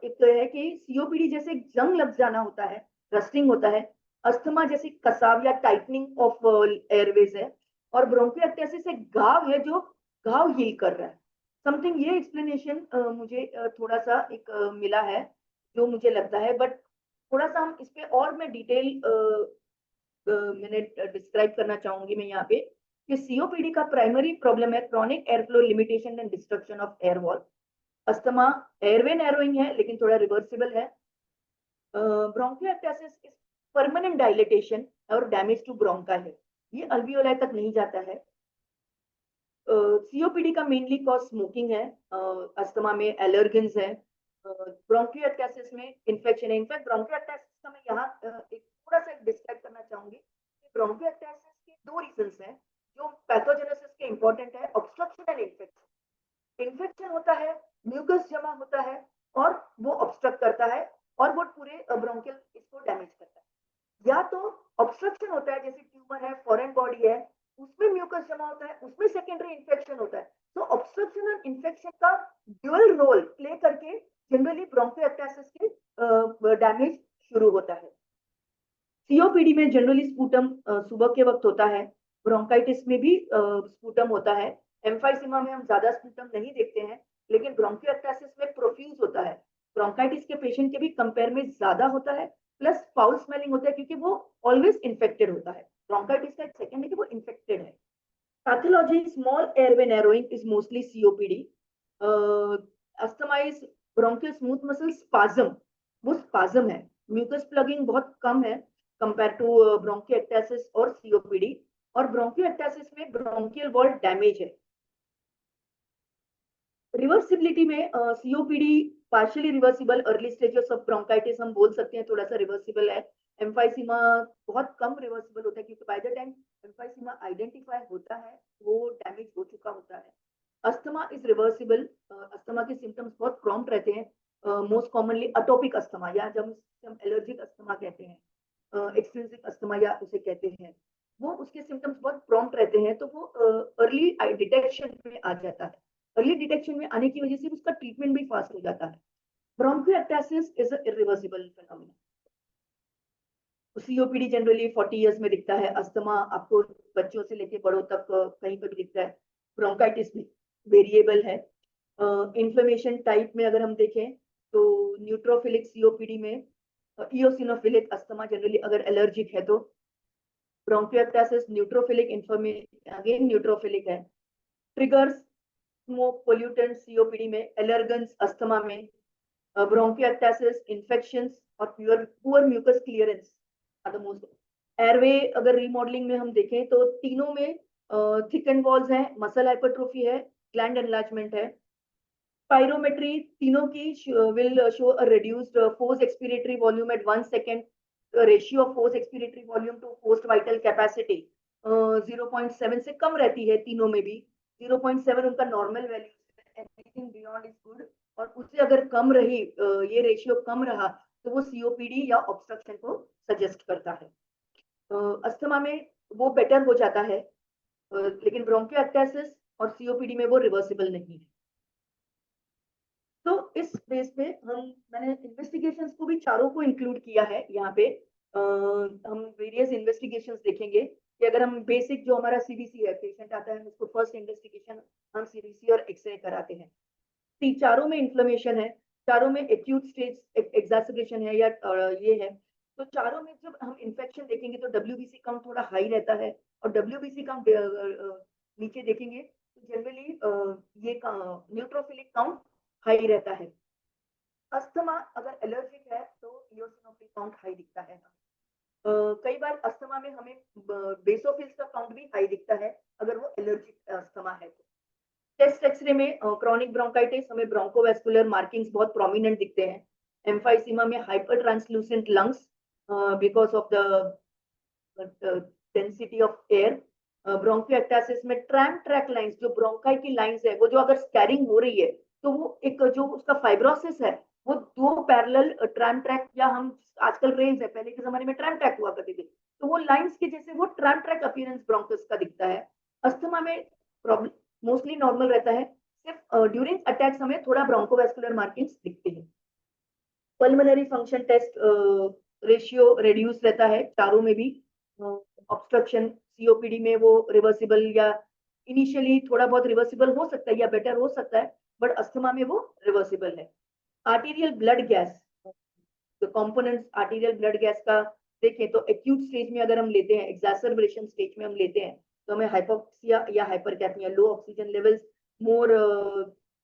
एक तो है कि सीओपीडी जैसे जंग लग जाना होता है, रस्टिंग होता है, अस्थमा जैसे कसाव या टाइटनिंग ऑफ एयरवेज है, और ब्रोंकियोस्टेसिस एक घाव है जो घाव हील कर रहा है, समथिंग। ये एक्सप्लेनेशन मुझे थोड़ा सा एक मिला है, जो मुझे लगता है, बट थोड़ा सा हम इस पे और मैं डिटेल मैंने डिस्क्राइब करना चाहूंगी मैं यहाँ पे, कि सीओपीडी का प्राइमरी प्रॉब्लम है chronic air flow limitation and destruction of air wall. Asthma airway narrowing है लेकिन थोड़ा रिवर्सिबल है। ब्रोंकियोएक्टासिस इज परमानेंट डायलेटेशन और डैमेज टू ब्रोंका है, ये अल्वियोलाई तक नहीं जाता है। सीओपीडी का मेनली कॉज स्मोकिंग है, अस्थमा में एलर्जेंस है, ब्रोंकियोएक्टासिस में इन्फेक्शन है। इनफैक्ट ब्रोंकियोएक्टासिस का मैं यहाँ एक थोड़ा सा डिस्क्राइब करना चाहूंगी कि ब्रोंकियोएक्टासिस के दो रीजंस हैं जो पैथोजेनेसिस के इंपॉर्टेंट है, ऑब्स्ट्रक्शन एंड इन्फेक्शन। इन्फेक्शन होता है, म्यूकस जमा होता है और वो ऑब्स्ट्रक्ट करता है और वो पूरे ब्रोंकियल इसको डैमेज करता है। या तो ऑब्स्ट्रक्शन होता है जैसे ट्यूमर है, फॉरेन बॉडी है, उसमें म्यूकस जमा होता है, उसमें सेकेंडरी इन्फेक्शन होता है। तो ऑब्स्ट्रक्शन और इन्फेक्शन का ड्यूअल रोल प्ले करके जनरली ब्रोंकियोएक्टासिस के डैमेज शुरू होता है। सीओपीडी में जनरली स्पूटम सुबह के वक्त होता है, ब्रोंकाइटिस में भी स्पूटम होता है। एम्फाइसीमा में हम ज्यादा स्पूटम नहीं देखते हैं, लेकिन ब्रोंकियोएक्टासिस में प्रोफ्यूज होता है। ब्रोंकाइटिस के पेशेंट के भी कंपेयर में ज्यादा होता है, प्लस फाउल स्मेलिंग होता है क्योंकि वो ऑलवेज इन्फेक्टेड होता है। ब्रोंकाइटिस का एक सेकंड है कि वो इन्फेक्टेड है। Pathology small airway narrowing is mostly COPD. Asthma is bronchial smooth muscle spasm, वो स्पाज्म है। म्यूकस प्लगिंग बहुत कम है कंपेयर टू ब्रोंकियोएक्टासिस और सीओपीडी, और ब्रोंकियोएक्टासिस में ब्रोंकियल वॉल डैमेज है। रिवर्सिबिलिटी में COPD partially reversible, early stages of bronchitis हम बोल सकते हैं थोड़ा सा रिवर्सिबल है। एम्फाइसीमा बहुत कम रिवर्सिबल होता है क्योंकि by the time emphysema identify होता है वो डैमेज हो चुका होता है। Asthma is reversible. अस्थमा के सिम्टम्स बहुत प्रॉम्प्ट रहते हैं, मोस्ट कॉमनली अटोपिक अस्थमा या जब हम एलर्जिक अस्थमा कहते हैं, एक्सट्रिंसिक अस्थमा या उसे कहते हैं, वो उसके सिम्टम्स बहुत प्रॉम्प्ट रहते हैं, तो वो अर्ली डिटेक्शन में आ जाता है। अर्ली डिटेक्शन में आने की वजह से उसका ट्रीटमेंट भी फास्ट हो जाता है। Bronchiectasis is a irreversible phenomena. COPD generally 40 years में दिखता है, अस्थमा आपको बच्चों से लेके बड़ों तक कहीं पर भी दिखता है। ब्रोंकाइटिस भी वेरिएबल है। इन्फ्लेमेशन टाइप में अगर हम देखें तो न्यूट्रोफिलिक सीओपीडी में, इओसिनोफिलिक अस्थमा जनरली अगर एलर्जिक है तो, ब्रोंकियोएक्टासिस न्यूट्रोफिलिक, अगेन न्यूट्रोफिलिक है। ट्रिगर्स स्मोक, पोल्यूटेंट सीओपीडी में, एलर्जेंस अस्थमा में, ब्रोंकियोएक्टासिस, इन्फेक्शंस और poor mucus clearance are the most. Airway अगर रीमॉडलिंग में हम देखें तो तीनों में थिकन वॉल्स हैं, मसल हाइपरट्रोफी है, ग्लैंड एनलार्जमेंट है। Spirometry तीनों की will show a reduced forced expiratory volume at 1 second, ratio of forced expiratory volume to forced vital capacity 0.7 से कम रहती है तीनों में भी। 0.7 उनका normal value, anything beyond is good, और उससे अगर कम रही ये रेशियो कम रहा तो वो सीओपीडी या ऑब्स्ट्रक्शन को सजेस्ट करता है। अस्थमा में वो बेटर हो जाता है, लेकिन ब्रोंकियोएक्टासिस और सीओपीडी में वो रिवर्सिबल नहीं है। तो इस बेस पे मैंने इन्वेस्टिगेशंस को भी चारों को इंक्लूड किया है यहाँ पे। हम वेरियस इन्वेस्टिगेशंस देखेंगे कि अगर हम बेसिक जो हमारा सीबीसी है, पेशेंट आता है उसको फर्स्ट इन्वेस्टिगेशन हम सीबीसी और एक्सरे कराते हैं। चारों में इन्फ्लेमेशन है, चारों में एक्यूट स्टेज एग्जैस्परेशन है या ये है, तो चारों में जब हम इन्फेक्शन देखेंगे तो डब्ल्यूबीसी काउंट थोड़ा हाई रहता है, और डब्ल्यूबीसी काउंट नीचे देखेंगे तो जनरली ये न्यूट्रोफिलिक काउंट हाई रहता है। अस्थमा अगर एलर्जिक है तो इओसिनोफिल काउंट हाई दिखता है। कई बार अस्थमा में हमें बेसोफिल्स का काउंट भी हाई दिखता है अगर वो एलर्जिक अस्थमा है तो। टेस्ट एक्सरे में क्रॉनिक ब्रोंकाइटिस हमें ब्रोंकोवेस्कुलर मार्किंग्स बहुत प्रोमिनेंट दिखते हैं। एम्फाइसीमा में hyper translucent lungs because of the density of air. Bronchiectasis में ट्रैम ट्रैक लाइंस, जो ब्रोंकाई की लाइंस है वो जो अगर स्कैरिंग हो रही है तो वो एक जो उसका फाइब्रोसिस है वो दो पैरेलल ट्रैम ट्रैक, या हम आजकल रेल्स है, पहले के जमाने में ट्रैम ट्रैक हुआ करती थी, तो वो लाइंस के जैसे वो ट्रैम ट्रैक अपीयरेंस ब्रोंकस का दिखता है। अस्थमा में प्रॉब्लम मोस्टली नॉर्मल रहता है, सिर्फ ड्यूरिंग अटैक्स हमें थोड़ा ब्रोंकोवेस्कुलर मार्किंग्स दिखते हैं। Pulmonary function test ratio reduce रहता है चारों में भी। ऑब्स्ट्रक्शन सीओपीडी में वो रिवर्सिबल या इनिशियली थोड़ा बहुत रिवर्सिबल हो सकता है या बेटर हो सकता है, बट अस्थमा में वो रिवर्सिबल है। आर्टीरियल ब्लड गैस, तो कंपोनेंट्स आर्टीरियल ब्लड गैस का देखें तो एक्यूट स्टेज में अगर हम लेते हैं, एग्जैसर्बेशन स्टेज में हम लेते हैं तो हमें हाइपोक्सिया या hypercapnia, low oxygen levels, more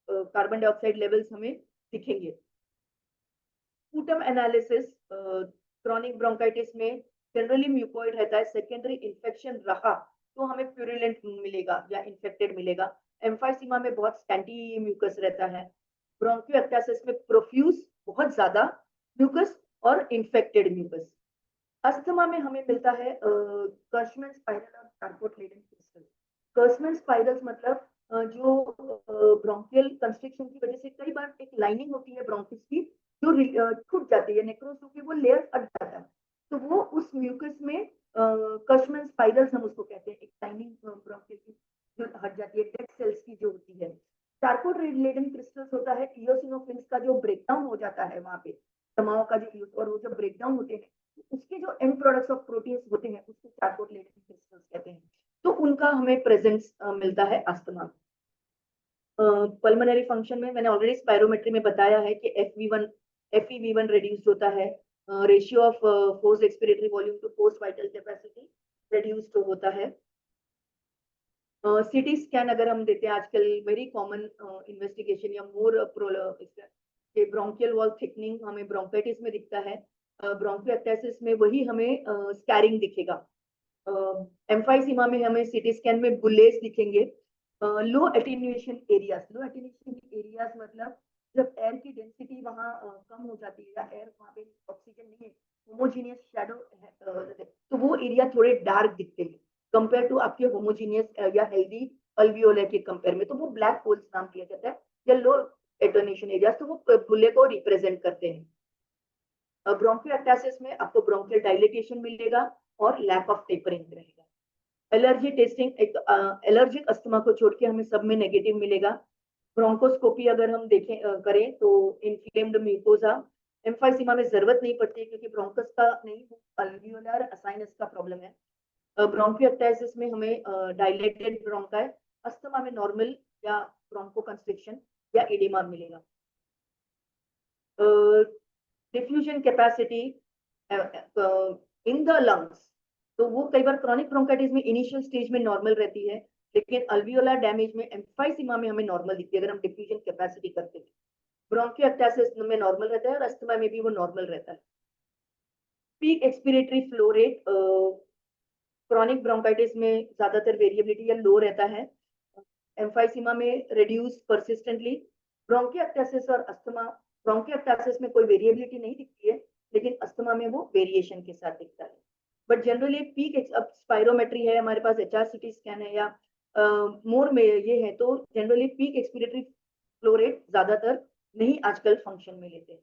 carbon dioxide levels हमें दिखेंगे। स्पूटम एनालिसिस, क्रॉनिक ब्रोंकाइटिस में जनरली म्यूकोइड रहता है, सेकेंडरी इन्फेक्शन रहा तो हमें प्यूरिलेंट मिलेगा या इन्फेक्टेड मिलेगा। एम्फाइसीमा में बहुत स्कैंटी म्यूकस रहता है। ब्रोंकियोएक्टासिस में प्रोफ्यूज, बहुत ज्यादा म्यूकस और इन्फेक्टेड म्यूकस। अस्थमा में हमें मिलता है कर्शमैन स्पाइरल और चारकोट लेडन क्रिस्टल। कर्शमैन स्पाइरल्स मतलब जो ब्रोंकियल कंस्ट्रिक्शन की वजह से कई बार एक लाइनिंग होती है ब्रोंकिस की जो छूट जाती है, नेक्रोस होकर वो लेयर हट जाता है, तो वो उस म्यूकस में कर्शमैन स्पाइरल्स हम उसको कहते हैं, एक लाइनिंग ब्रोंकियल की जो हट जाती है, डेड सेल्स की जो होती है। चारकोट लेडन क्रिस्टल्स होता है इयोसिनोफिल्स का जो ब्रेकडाउन हो जाता है वहां पे, दवाओं का जो और वो जब ब्रेकडाउन होते हैं उसके जो एंड प्रोडक्ट्स ऑफ प्रोटीन्स होते हैं उसको चारकोट लेडन क्रिस्टल्स कहते हैं, तो उनका हमें प्रेजेंस मिलता है अस्थमा। पल्मोनरी फंक्शन में मैंने ऑलरेडी स्पायरोमेट्री में बताया है कि FEV1 रिड्यूस्ड होता है, ratio of forced expiratory volume to forced vital capacity reduced होता है। सीटी स्कैन अगर हम देते हैं आजकल वेरी कॉमन इन्वेस्टिगेशन या मोर ब्रोंकियल वॉल थिकनिंग हमें ब्रोंकाइटिस में दिखता है, ब्रोंकियोएक्टासिस में वही हमें स्कैरिंग दिखेगा। एम्फाइसीमा में हमें सीटी स्कैन में बुलेस दिखेंगे। लो एटेन्यूएशन एरियाज मतलब जब एयर की डेंसिटी वहाँ कम हो जाती है या एयर वहाँ पे ऑक्सीजन नहीं है, होमोजीनियस शैडो है, तो वो एरिया थोड़े डार्क दिखते हैं कंपेयर टू आपके होमोजीनियस या हेल्दी अल्वियोलाई के कंपेयर में, तो वो ब्लैक होल्स नाम दिया जाता है या लो एटेन्यूएशन एरियाज, तो वो बुले को रिप्रेजेंट करते हैं। ब्रोंकियोएक्टासिस में आपको ब्रोंकियल डायलेटेशन मिलेगा और लैक ऑफ टेपरिंग रहेगा। एलर्जी टेस्टिंग, एक एलर्जिक अस्थमा को छोड़ के हमें सब में नेगेटिव मिलेगा। ब्रोंकोस्कोपी अगर हम देखें करें तो इन्फ्लेम्ड म्यूकोसा, एम्फाइसीमा में जरूरत नहीं पड़ती क्योंकि ब्रोंकस का नहीं, अल्वियोलर साइनस का प्रॉब्लम है। ब्रोंकियोएक्टासिस में हमें डायलेटेड ब्रोंकाई, अस्थमा में नॉर्मल या ब्रोंको कंस्ट्रिक्शन या एडिमा मिलेगा। Diffusion capacity in the lungs, तो वो कई बार क्रॉनिक ब्रोंकाइटिस में इनिशियल स्टेज में नॉर्मल रहती है, लेकिन अल्वियोलर डैमेज में एम्फाइसीमा में हमें नॉर्मल दिखती है अगर हम डिफ्यूजन कैपेसिटी करते हैं। ब्रोंकियोएक्टासिस में नॉर्मल रहता है और अस्थमा में भी वो नॉर्मल रहता है। Peak expiratory flow rate, chronic bronchitis में ज्यादातर वेरिएबिलिटी या लो रहता है, एम्फाइसीमा में रिड्यूस परसिस्टेंटली। ब्रोंकियोएक्टासिस और अस्थमा, ब्रोंकियोएक्टासिस में कोई वेरिएबिलिटी नहीं दिखती है लेकिन अस्थमा में वो वेरिएशन के साथ दिखता है। बट जनरली पीक, अब स्पायरोमेट्री है हमारे पास, HRCT स्कैन है या मोर में ये है, तो generally peak expiratory flow rate ज्यादातर नहीं आजकल फंक्शन में लेते हैं।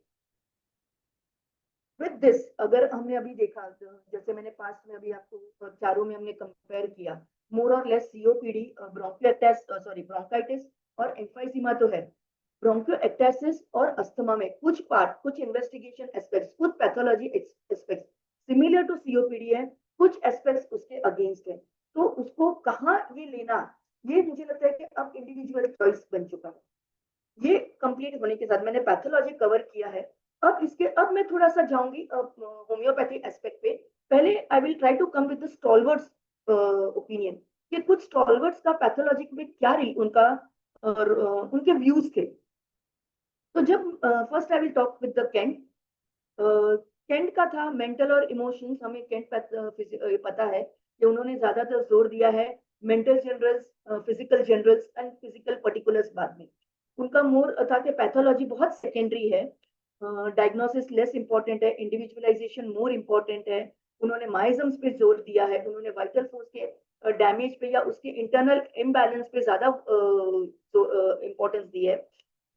विद दिस अगर हमने अभी देखा जैसे मैंने पास्ट में अभी आपको चारों में हमने कंपेयर किया, मोर और लेस सीओपीडी, ब्रोंकाइटिस और एम्फाइसीमा तो है, ब्रोंकियोएक्टासिस और अस्थमा में कुछ पार्ट, कुछ इन्वेस्टिगेशन एस्पेक्ट्स, कुछ pathology aspects similar to COPD है, कुछ एस्पेक्ट्स उसके अगेंस्ट है, तो उसको कहाँ ये लेना, ये मुझे लगता है कि अब इंडिविजुअल चॉइस बन चुका है। ये कंप्लीट होने के साथ मैंने पैथोलॉजी कवर किया है, अब मैं थोड़ा सा जाऊंगी होम्योपैथी एस्पेक्ट पे। पहले I will try to come with the stalwarts opinion कि कुछ स्टॉलवर्ड्स का पैथोलॉजी में क्या रही उनका उनके व्यूज थे। तो जब first I will talk with the Kent. Kent का था मेंटल और इमोशंस, हमें केंट पता है कि उन्होंने ज्यादातर जोर दिया है mental generals, physical generals and physical particulars बाद में। उनका मोर था कि पैथोलॉजी बहुत सेकेंडरी है, डायग्नोसिस लेस इंपॉर्टेंट है, इंडिविजुअलाइजेशन मोर इंपॉर्टेंट है। उन्होंने माइजम्स पे जोर दिया है, उन्होंने वाइटल फोर्स के डैमेज पे या उसके इंटरनल इम्बैलेंस पे ज्यादा इंपॉर्टेंस दी है,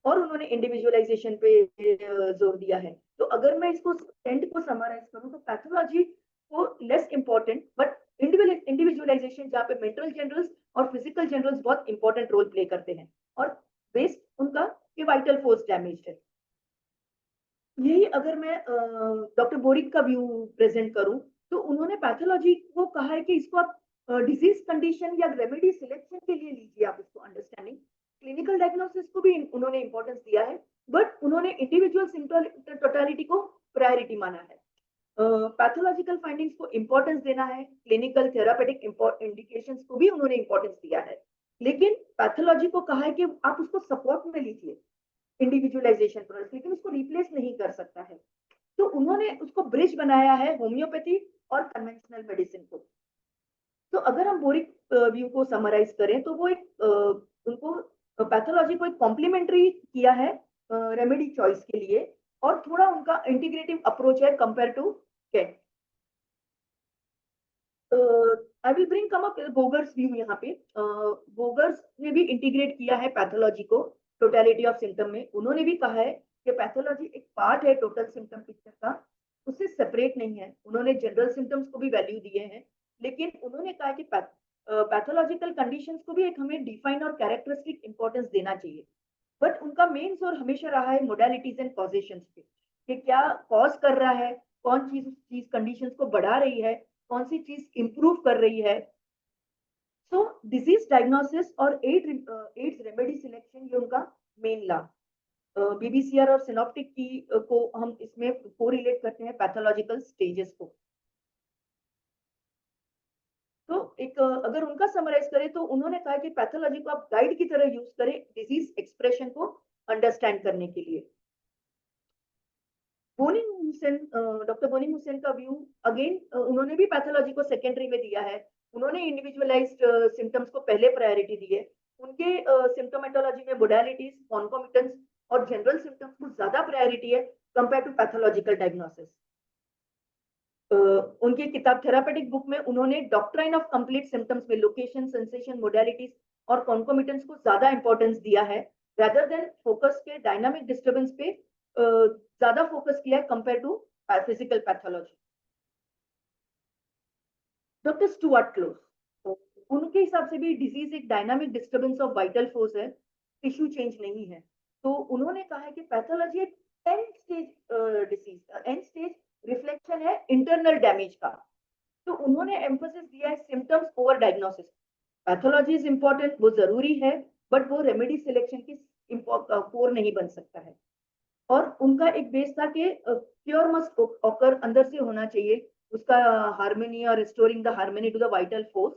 और उन्होंने इंडिविजुअलाइजेशन पे जोर दिया है। तो अगर मैं इसको एंड को समराइज करूं तो पैथोलॉजी को लेस इंपॉर्टेंट बट इंडिविजुअलाइजेशन जहाँ पे मेंटल जनरल्स और फिजिकल जनरल्स बहुत इंपॉर्टेंट रोल प्ले करते हैं, और बेस्ड उनका कि वाइटल फोर्स डैमेज है। यही अगर मैं डॉक्टर बोरिक का व्यू प्रेजेंट करूं तो उन्होंने पैथोलॉजी को कहा है कि इसको आप डिजीज कंडीशन या रेमेडी सिलेक्शन के लिए लीजिए, आप इसको अंडरस्टैंडिंग क्लिनिकल डायग्नोसिस को भी उन्होंने इंपॉर्टेंस दिया है, बट उन्होंने इंडिविजुअल सिम्टम टोटलिटी को प्रायोरिटी माना है। पैथोलॉजिकल फाइंडिंग्स को इंपॉर्टेंस देना है, क्लिनिकल थेरापेटिक इंडिकेशंस को भी उन्होंने इंपॉर्टेंस दिया है, लेकिन पैथोलॉजी को कहा है कि आप उसको सपोर्ट में लीजिए इंडिविजुअलाइजेशन प्रोसेस, लेकिन उसको रिप्लेस नहीं कर सकता है। तो उन्होंने उसको ब्रिज बनाया है होम्योपैथी और कन्वेंशनल मेडिसिन को। तो अगर हम बोरिक व्यू को समराइज करें तो वो एक उनको पैथोलॉजी को एक कॉम्प्लीमेंट्री किया है रेमेडी चॉइस के लिए, और थोड़ा उनका इंटीग्रेटिव अप्रोच है compare to Kent. I will bring come up Boger's view यहाँ पे। बोगर्स ने भी इंटीग्रेट किया है पैथोलॉजी को टोटलिटी ऑफ सिम्टम में। उन्होंने भी कहा है कि पैथोलॉजी एक पार्ट है टोटल सिम्टम पिक्चर का, उससे सेपरेट नहीं है। उन्होंने जनरल सिम्टम्स को भी वैल्यू दिए हैं, लेकिन उन्होंने कहा कि पैथोलॉजिकल कंडीशंस को भी एक हमें डिफाइन और कैरेक्टरिस्टिक इंपॉर्टेंस देना चाहिए। बट उनका मेन जोर हमेशा रहा है मोडालिटीज एंड कॉजेशंस पे, कि क्या कॉज कर रहा है, कौन चीज कंडीशंस को बढ़ा रही है, कौन सी चीज इंप्रूव कर रही है। सो डिजीज डायग्नोसिस और एड्स रेमेडी सिलेक्शन ये उनका मेन ला। बीबीसीआर और सिनॉप्टिक की को हम इसमें कोरिलेट करते हैं पैथोलॉजिकल स्टेजेस को। तो एक अगर उनका समराइज करें तो उन्होंने कहा कि पैथोलॉजी को आप गाइड की तरह यूज करें डिजीज एक्सप्रेशन को अंडरस्टैंड करने के लिए। Boning Hussain, doctor boning Hussain का व्यू अगेन उन्होंने भी पैथोलॉजी को सेकेंडरी में दिया है। उन्होंने इंडिविजुअलाइज्ड सिम्टम्स को पहले प्रायोरिटी दी है। उनके सिम्टोमेटोलॉजी में मोडालिटीज, कॉन्कोमिटेंस और जनरल सिम्टम्स को ज्यादा प्रायोरिटी है कंपेयर टू पैथोलॉजिकल डायग्नोसिस। उनकी किताब थेरापेटिक बुक में उन्होंने डॉक्ट्राइन ऑफ कंप्लीट सिम्टम्स में लोकेशन, सेंसेशन, मोडालिटीज और कॉन्कोमिटेंस को ज्यादा इंपॉर्टेंस दिया है, रेदर देन फोकस के डायनामिक डिस्टर्बेंस पे ज्यादा फोकस किया है compare to physical pathology. Doctor Stuart Close, उनके हिसाब से भी डिजीज एक dynamic disturbance of vital force है, टिश्यू चेंज नहीं है। तो उन्होंने कहा है कि पैथोलॉजी एक end stage disease, end stage reflection है इंटरनल डैमेज का। तो उन्होंने एम्फोसिस दिया है symptoms over diagnosis. Pathology is important, वो जरूरी है, बट वो रेमेडी सिलेक्शन की कोर नहीं बन सकता है। और उनका एक बेस था कि क्योर मस्ट ऑकर, अंदर से होना चाहिए उसका हार्मनी और restoring the harmony to the vital force.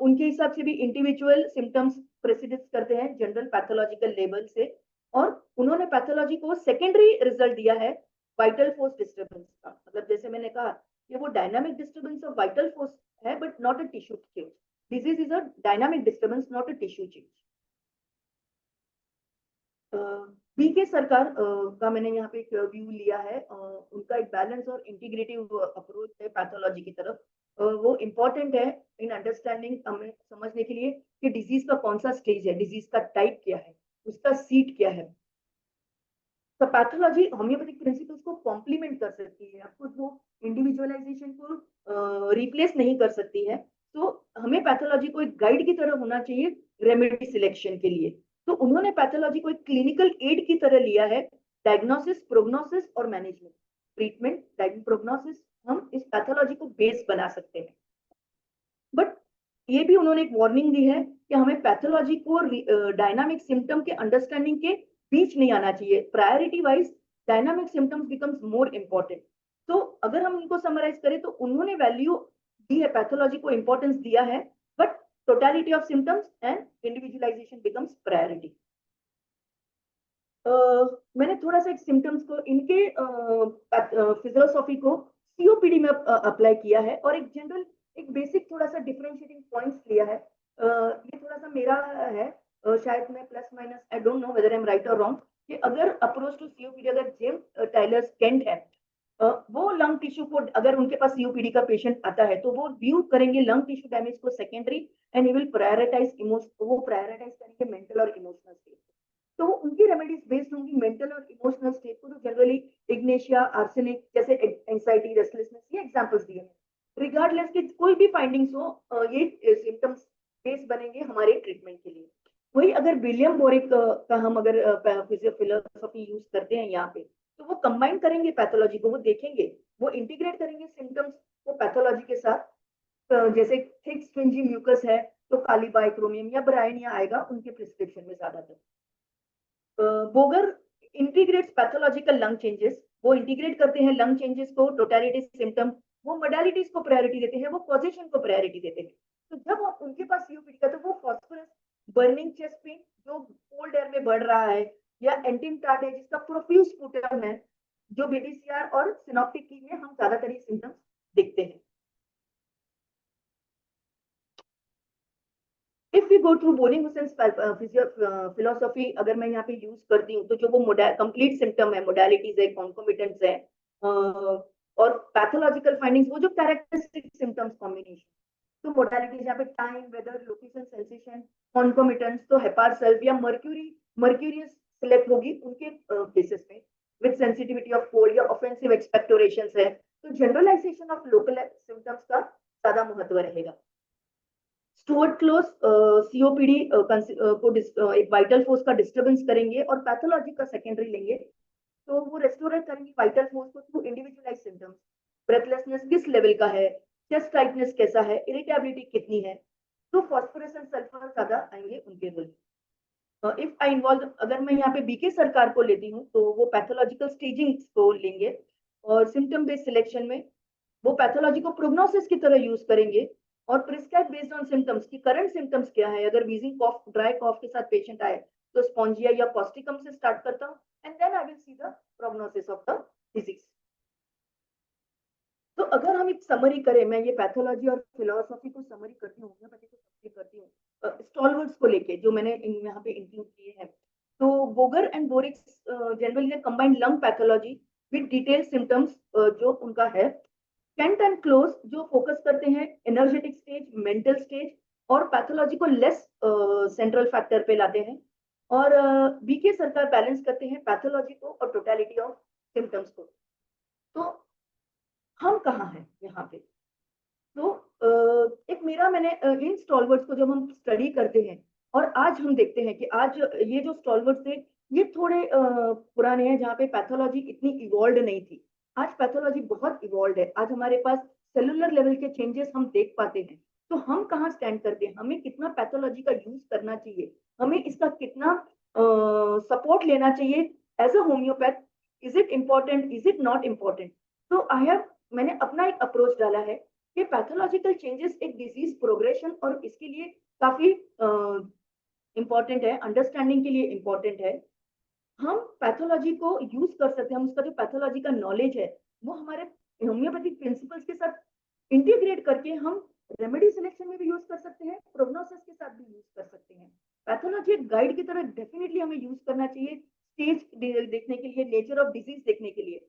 उनके हिसाब से भी इंडिविजुअल सिम्टम्स प्रेसिडेंस करते हैं जनरल पैथोलॉजिकल लेवल से, और उन्होंने पैथोलॉजी को सेकेंडरी रिजल्ट दिया है वाइटल फोर्स डिस्टर्बेंस का। मतलब जैसे मैंने कहा कि वो dynamic disturbance of vital force है but not a tissue change. Disease is a dynamic disturbance, not a tissue change. BK Sarkar का मैंने यहाँ पे एक व्यू लिया है। उनका एक बैलेंस और इंटीग्रेटिव अप्रोच है पैथोलॉजी की तरफ। वो इम्पोर्टेंट है इन अंडरस्टैंडिंग, हमें समझने के लिए कि डिजीज का कौन सा स्टेज है, डिजीज का टाइप क्या है, उसका सीट क्या है। तो पैथोलॉजी होम्योपैथिक प्रिंसिपल्स को कॉम्प्लीमेंट कर सकती है, आपको वो इंडिविजुअलाइजेशन को रिप्लेस नहीं कर सकती है। तो हमें पैथोलॉजी को एक गाइड की तरह होना चाहिए रेमेडी सिलेक्शन के लिए। तो उन्होंने पैथोलॉजी को एक क्लिनिकल एड की तरह लिया है, डायग्नोसिस, प्रोग्नोसिस और मैनेजमेंट। ट्रीटमेंट, डायग्नोसिस, प्रोग्नोसिस हम इस पैथोलॉजी को बेस बना सकते हैं। बट ये भी उन्होंने एक वार्निंग दी है कि हमें पैथोलॉजी को डायनामिक सिम्टम के अंडरस्टैंडिंग के बीच नहीं आना चाहिए। Priority wise dynamic symptoms becomes more important. तो अगर हम इनको समराइज करें तो उन्होंने वैल्यू दी है, पैथोलॉजी को इंपॉर्टेंस दिया है, but totality of symptoms and individualisation becomes priority. मैंने थोड़ा सा एक सिम्टम्स को इनके फिजियोलॉजी को सीओपीडी में अप्लाई किया है, और एक जनरल, एक बेसिक थोड़ा सा डिफरेंशिएटिंग पॉइंट्स लिया है। ये थोड़ा सा मेरा है, शायद मैं plus minus, I don't know whether I am right और रॉन्ग, कि अगर अप्रोच टू सीओपीडी, अगर जेम्स टाइलर केंट है, वो लंग टिश्यू को, अगर उनके पास सीओपीडी का पेशेंट आता है तो वो व्यू करेंगे लंग टिश्यू डैमेज को secondary, and he will prioritise वो प्रायोरिटाइज करेंगे मेंटल और इमोशनल स्टेट। तो उनकी रेमेडीज बेस्ड होंगी मेंटल और इमोशनल स्टेट को। तो जनरली इग्नेशिया, आर्सेनिक जैसे एंजाइटी, रेस्टलेसनेस, ये एग्जांपल्स दिए हैं। रिगार्डलेस कि कोई भी फाइंडिंग्स हो, ये सिम्टम्स बेस बनेंगे हमारे ट्रीटमेंट के लिए। वही अगर विलियम बोरिक का हम अगर फिजियोफिलोसॉफी यूज करते हैं यहाँ पे, तो वो कंबाइन करेंगे पैथोलॉजी को, वो देखेंगे, वो इंटीग्रेट करेंगे सिम्टम्स को पैथोलॉजी के साथ। जैसे थिक स्ट्रिंजी म्यूकस है तो काली बाइक्रोमियम या ब्रायनिया आएगा उनके प्रिस्क्रिप्शन में ज्यादातर। Boger integrates pathological lung changes वो इंटीग्रेट करते हैं लंग चेंजेस को, टोटलिटी सिम्टम, वो मोडालिटीज को प्रायोरिटी देते हैं, वो पोजीशन को प्रायोरिटी देते हैं। तो जब उनके पास सीओपीडी का, तो वो फॉस्फोरस, बर्निंग चेस्ट पेन जो कोल्ड एयर में बढ़ रहा है, या एंटीमटाट है जिसका प्रोफ्यूज स्पूटम है, जो बीडीसीआर और सिनॉप्टिक की में हम ज्यादातर ये सिम्टम्स देखते हैं। If we go through Boenninghausen philosophy, अगर मैं यहाँ पे यूज करती हूँ, तो जो वो कंप्लीट सिम्टम है, मोडालिटीज है, कॉन्कोमिटेंट्स है, और पैथोलॉजिकल फाइंडिंग्स, वो जो कैरेक्टरिस्टिक सिम्टम्स कॉम्बिनेशन, तो मोडालिटीज यहाँ पे टाइम, वेदर, लोकेशन, सेंसेशन, कॉन्कोमिटेंट्स, तो हेपारसेल्फ या मर्क्यूरियस सिलेक्ट होगी उनके केसेस में, विद सेंसिटिविटी ऑफ कोल्ड या ऑफेंसिव एक्सपेक्टोरेशंस है, तो जनरलाइजेशन ऑफ लोकल सिम्टम्स का ज्यादा महत्व रहेगा। स्टुअर्ट क्लोज सीओपीडी को एक वाइटल फोर्स का डिस्टर्बेंस करेंगे और पैथोलॉजी का सेकेंडरी लेंगे, तो वो रेस्टोरेट करेंगे वाइटल फोर्स को थ्रू इंडिविजुअलाइज सिम्टम्स, ब्रेथलेसनेस किस लेवल का है, चेस्ट टाइटनेस कैसा है, इरिटेबिलिटी कितनी है, तो फॉस्फोरस एंड सल्फर ज्यादा आएंगे उनके रोल। इफ आई इन्वॉल्व, अगर मैं यहाँ पे बीके सरकार को लेती हूँ, तो वो पैथोलॉजिकल स्टेजिंग को लेंगे और सिम्टम बेस्ड सिलेक्शन में वो पैथोलॉजी को प्रोग्नोसिस की तरह यूज करेंगे और प्रिस्क्राइब बेस्ड ऑन सिम्टम्स की करंट सिम्टम्स क्या है। अगर वीजिंग कॉफ, ड्राई कॉफ के साथ पेशेंट आए, तो स्पॉन्जिया या पॉस्टिकम से स्टार्ट करता हूँ, and then I will see the prognosis of the disease. तो अगर हम एक समरी करें, मैं ये पैथोलॉजी और फिलोसॉफी को समरी करती हूँ, होम्योपैथी को समरी करती हूँ स्टॉलवर्ड्स को लेके, जो मैंने यहाँ पे इंक्लूड किए हैं, तो Boger and Boericke generally combined lung pathology with detail symptoms जो उनका है। कैंट एंड क्लोज जो फोकस करते हैं एनर्जेटिक स्टेज, मेंटल स्टेज और पैथोलॉजी को लेस सेंट्रल फैक्टर पे लाते हैं, और बीके सरकार बैलेंस करते हैं पैथोलॉजी को और टोटलिटी ऑफ सिम्टम्स को। तो हम कहाँ हैं यहाँ पे? तो एक मेरा मैंने इन स्टॉलवर्ड्स को जब हम स्टडी करते हैं, और आज हम देखते हैं कि आज ये जो स्टॉलवर्ड्स थे, ये थोड़े पुराने हैं, जहाँ पे पैथोलॉजी इतनी इवॉल्व नहीं थी। आज पैथोलॉजी बहुत इवॉल्व है, आज हमारे पास सेलुलर लेवल के चेंजेस हम देख पाते हैं। तो हम कहाँ स्टैंड करते हैं, हमें कितना पैथोलॉजी का यूज करना चाहिए, हमें इसका कितना सपोर्ट लेना चाहिए as a homeopath, is it important, is it not important? तो आई हैव, मैंने अपना एक अप्रोच डाला है कि पैथोलॉजिकल चेंजेस एक डिजीज प्रोग्रेशन और इसके लिए काफी इंपॉर्टेंट है, अंडरस्टैंडिंग के लिए इंपॉर्टेंट है। हम पैथोलॉजी को यूज कर सकते हैं, हम उसका जो पैथोलॉजी का नॉलेज है वो हमारे होम्योपैथिक प्रिंसिपल्स के साथ इंटीग्रेट करके हम रेमेडी सिलेक्शन में भी यूज कर सकते हैं, प्रोग्नोसिस के साथ भी यूज कर सकते हैं। पैथोलॉजी एक गाइड की तरह डेफिनेटली हमें यूज करना चाहिए, स्टेज देखने के लिए, नेचर ऑफ डिजीज देखने के लिए।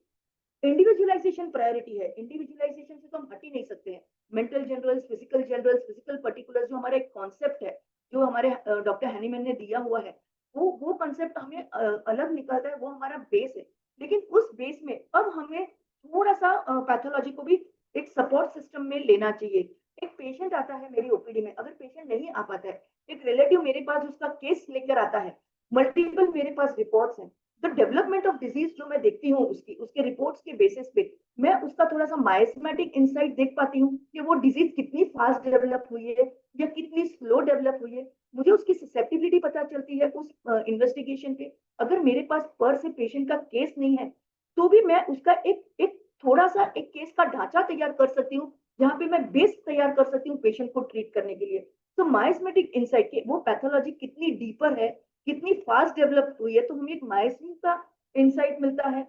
इंडिविजुअलाइजेशन प्रायोरिटी है, इंडिविजुअलाइजेशन से तो हम हट ही नहीं सकते हैं। मेंटल जनरल्स, फिजिकल पर्टिकुलर जो हमारा एक कॉन्सेप्ट है, जो हमारे डॉक्टर हैनीमैन ने दिया हुआ है, वो कॉन्सेप्ट हमें अलग निकलता है, वो हमारा बेस है। लेकिन उस बेस में अब हमें थोड़ा सा पैथोलॉजी को भी एक सपोर्ट सिस्टम में लेना चाहिए। एक पेशेंट आता है मेरी ओपीडी में, अगर पेशेंट नहीं आ पाता है, एक रिलेटिव मेरे पास उसका केस लेकर आता है, मल्टीपल मेरे पास रिपोर्ट्स हैं, तो डेवलपमेंट ऑफ डिजीज जो मैं देखती हूँ उसके रिपोर्ट्स के बेसिस पे मैं उसका थोड़ा सा माइस्मेटिक इंसाइट देख पाती हूँ कि वो डिजीज कितनी फास्ट डेवलप हुई है या कितनी स्लो डेवलप हुई है। मुझे उसकी ससेप्टिबिलिटी पता चलती है उस इन्वेस्टिगेशन पे। अगर मेरे पास पर से पेशेंट का केस नहीं है, तो भी मैं उसका एक एक थोड़ा सा एक केस का ढांचा तैयार कर सकती हूँ, जहाँ पे मैं बेस तैयार कर सकती हूँ पेशेंट को ट्रीट करने के लिए। तो माइस्मेटिक इंसाइट के वो पैथोलॉजी कितनी डीपर है, कितनी फास्ट डेवलप हुई है, तो हमें एक माइसिन का इंसाइट मिलता है।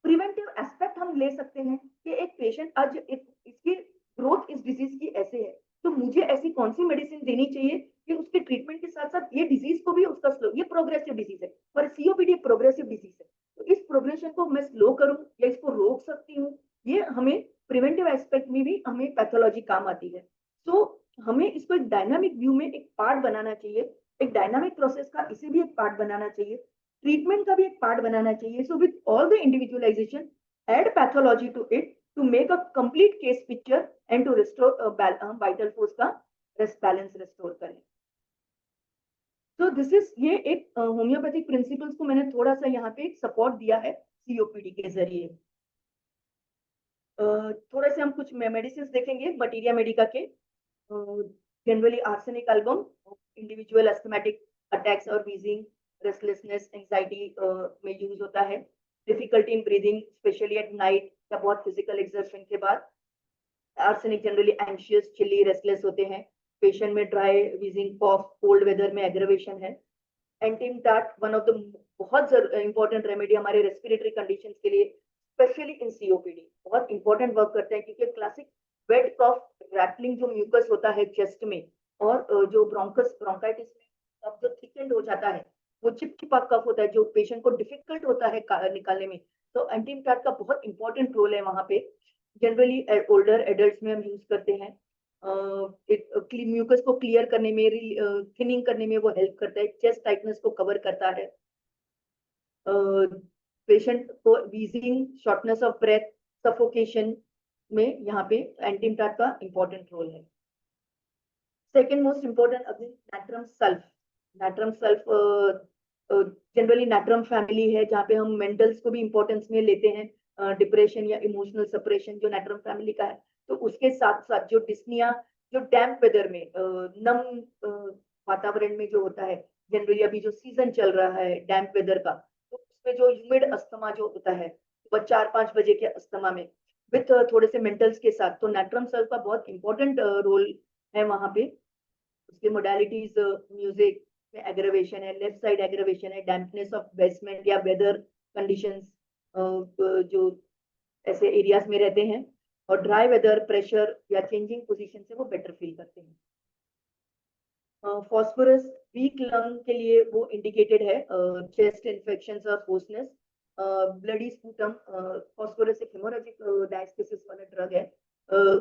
प्रिवेंटिव एस्पेक्ट हम ले सकते हैं कि एक पेशेंट आज इसकी ग्रोथ इस डिजीज की ऐसे है, तो मुझे ऐसी कौन सी मेडिसिन देनी चाहिए कि उसके ट्रीटमेंट के साथ साथ ये डिजीज को भी उसका स्लो, ये प्रोग्रेसिव डिजीज है पर सीओपीडी प्रोग्रेसिव डिजीज है, तो इस प्रोग्रेशन को मैं स्लो करूं या इसको रोक सकती हूँ, ये हमें प्रिवेंटिव एस्पेक्ट में भी हमें पैथोलॉजी काम आती है। तो हमें इसको एक डायनामिक व्यू में एक पार्ट बनाना चाहिए, एक डायनामिक प्रोसेस का इसे भी एक पार्ट बनाना चाहिए, ट्रीटमेंट का भी एक पार्ट बनाना चाहिए। So with all the individualisation, add pathology to it to make a complete case picture and to restore vital force का बैलेंस रिस्टोर करें। तो दिस इज, ये एक होम्योपैथिक प्रिंसिपल्स को मैंने थोड़ा सा यहाँ पे सपोर्ट दिया है सीओपीडी के जरिए। थोड़े से हम कुछ मेडिसिन देखेंगे बटीरिया मेडिका के। Generally arsenic album individual asthmatic attacks और वीजिंग, रेस्टलेसनेस, एंजाइटी में यूज होता है। Difficulty in breathing specially at night या बहुत फिजिकल एक्सर्शन के बाद। Arsenic generally anxious, chilly, restless होते हैं। पेशेंट में dry, wheezing, cough, cold weather में एग्रेवेशन है। एंटीमटाट वन ऑफ द बहुत इंपॉर्टेंट रेमेडी हमारे रेस्पिरेटरी कंडीशंस के लिए, स्पेशली इन सीओपीडी बहुत इंपॉर्टेंट वर्क करते हैं, क्योंकि क्लासिक वेट कफ, रैटलिंग जो म्यूकस होता है चेस्ट में, और जो ब्रोंकाइटिस में कफ जो थिकेंड हो जाता है, वो चिपचिपा कफ होता है जो पेशेंट को डिफिकल्ट होता है निकालने में। तो एंटीमटाट का बहुत इंपॉर्टेंट रोल है वहां पे। जनरली ओल्डर एडल्ट में हम यूज करते हैं। म्यूकस को क्लियर करने में, थिनिंग करने में वो हेल्प करता है। चेस्ट टाइटनेस को कवर करता है। पेशेंट को wheezing, shortness of breath, suffocation में यहाँ पे एंटीमटाट का इंपॉर्टेंट रोल है। सेकेंड मोस्ट इंपॉर्टेंट अभी natrum sulph. Natrum sulph generally natrum family है, जहाँ पे हम मेंटल्स को भी इंपॉर्टेंस में लेते हैं। डिप्रेशन या इमोशनल सप्रेशन जो नैट्रम फैमिली का है, तो उसके साथ साथ जो डिस्निया, जो डैम्प वेदर में, नम वातावरण में जो होता है, जनरली अभी जो सीजन चल रहा है डैम्प वेदर का, तो उसमें जो ह्यूमिड अस्थमा जो होता है, वह 4-5 बजे के अस्थमा में विथ थोड़े से मेंटल्स के साथ, तो नैट्रम सल्फ का बहुत इंपॉर्टेंट रोल है वहां पे। उसके मोडालिटीज म्यूजिक में एग्रेवेशन है, लेफ्ट साइड एग्रेवेशन है, डैम्पनेस ऑफ बेसमेंट या वेदर कंडीशंस जो ऐसे एरियाज में रहते हैं, और ड्राई वेदर, प्रेशर या चेंजिंग पोजीशन से वो बेटर फील करते हैं। फॉस्फोरस वीक लंग के लिए वो इंडिकेटेड है। चेस्ट इन्फेक्शन और होसनेस, ब्लडी स्पूटम। फॉस्फोरस एक हेमोरेजिक डायस्टेसिस वाला ड्रग है।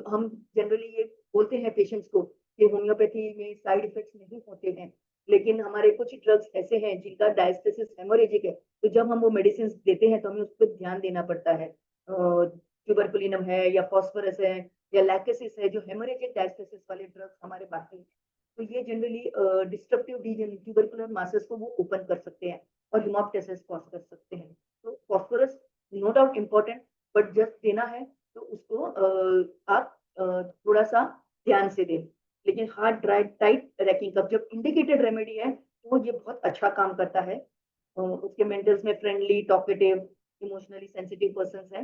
हम जनरली ये बोलते हैं पेशेंट्स को कि होम्योपैथी में साइड इफेक्ट्स नहीं होते हैं, लेकिन हमारे कुछ ड्रग्स ऐसे हैं जिनका डायस्टेसिस हेमोरेजिक है, तो जब हम वो मेडिसिन देते हैं तो हमें उस पर ध्यान देना पड़ता है। ट्यूबरकुलिनम है या फॉस्फोरस है या लैकेसिस है, जो हेमोरेजिक डायस्टेसिस वाले ड्रग्स हमारे बाकी हैं, तो ये जनरली डिस्ट्रक्टिव ट्यूबरकुलर मासेस को वो ओपन कर सकते हैं और हेमोप्टाइसिस कॉज कर सकते हैं। तो phosphorus no doubt important, but just देना है तो उसको आप थोड़ा सा ध्यान से दें। लेकिन hard dry tight ranking cup जब इंडिकेटेड रेमेडी है तो ये बहुत अच्छा काम करता है। उसके मेंटल्स में friendly, talkative, emotionally sensitive person है।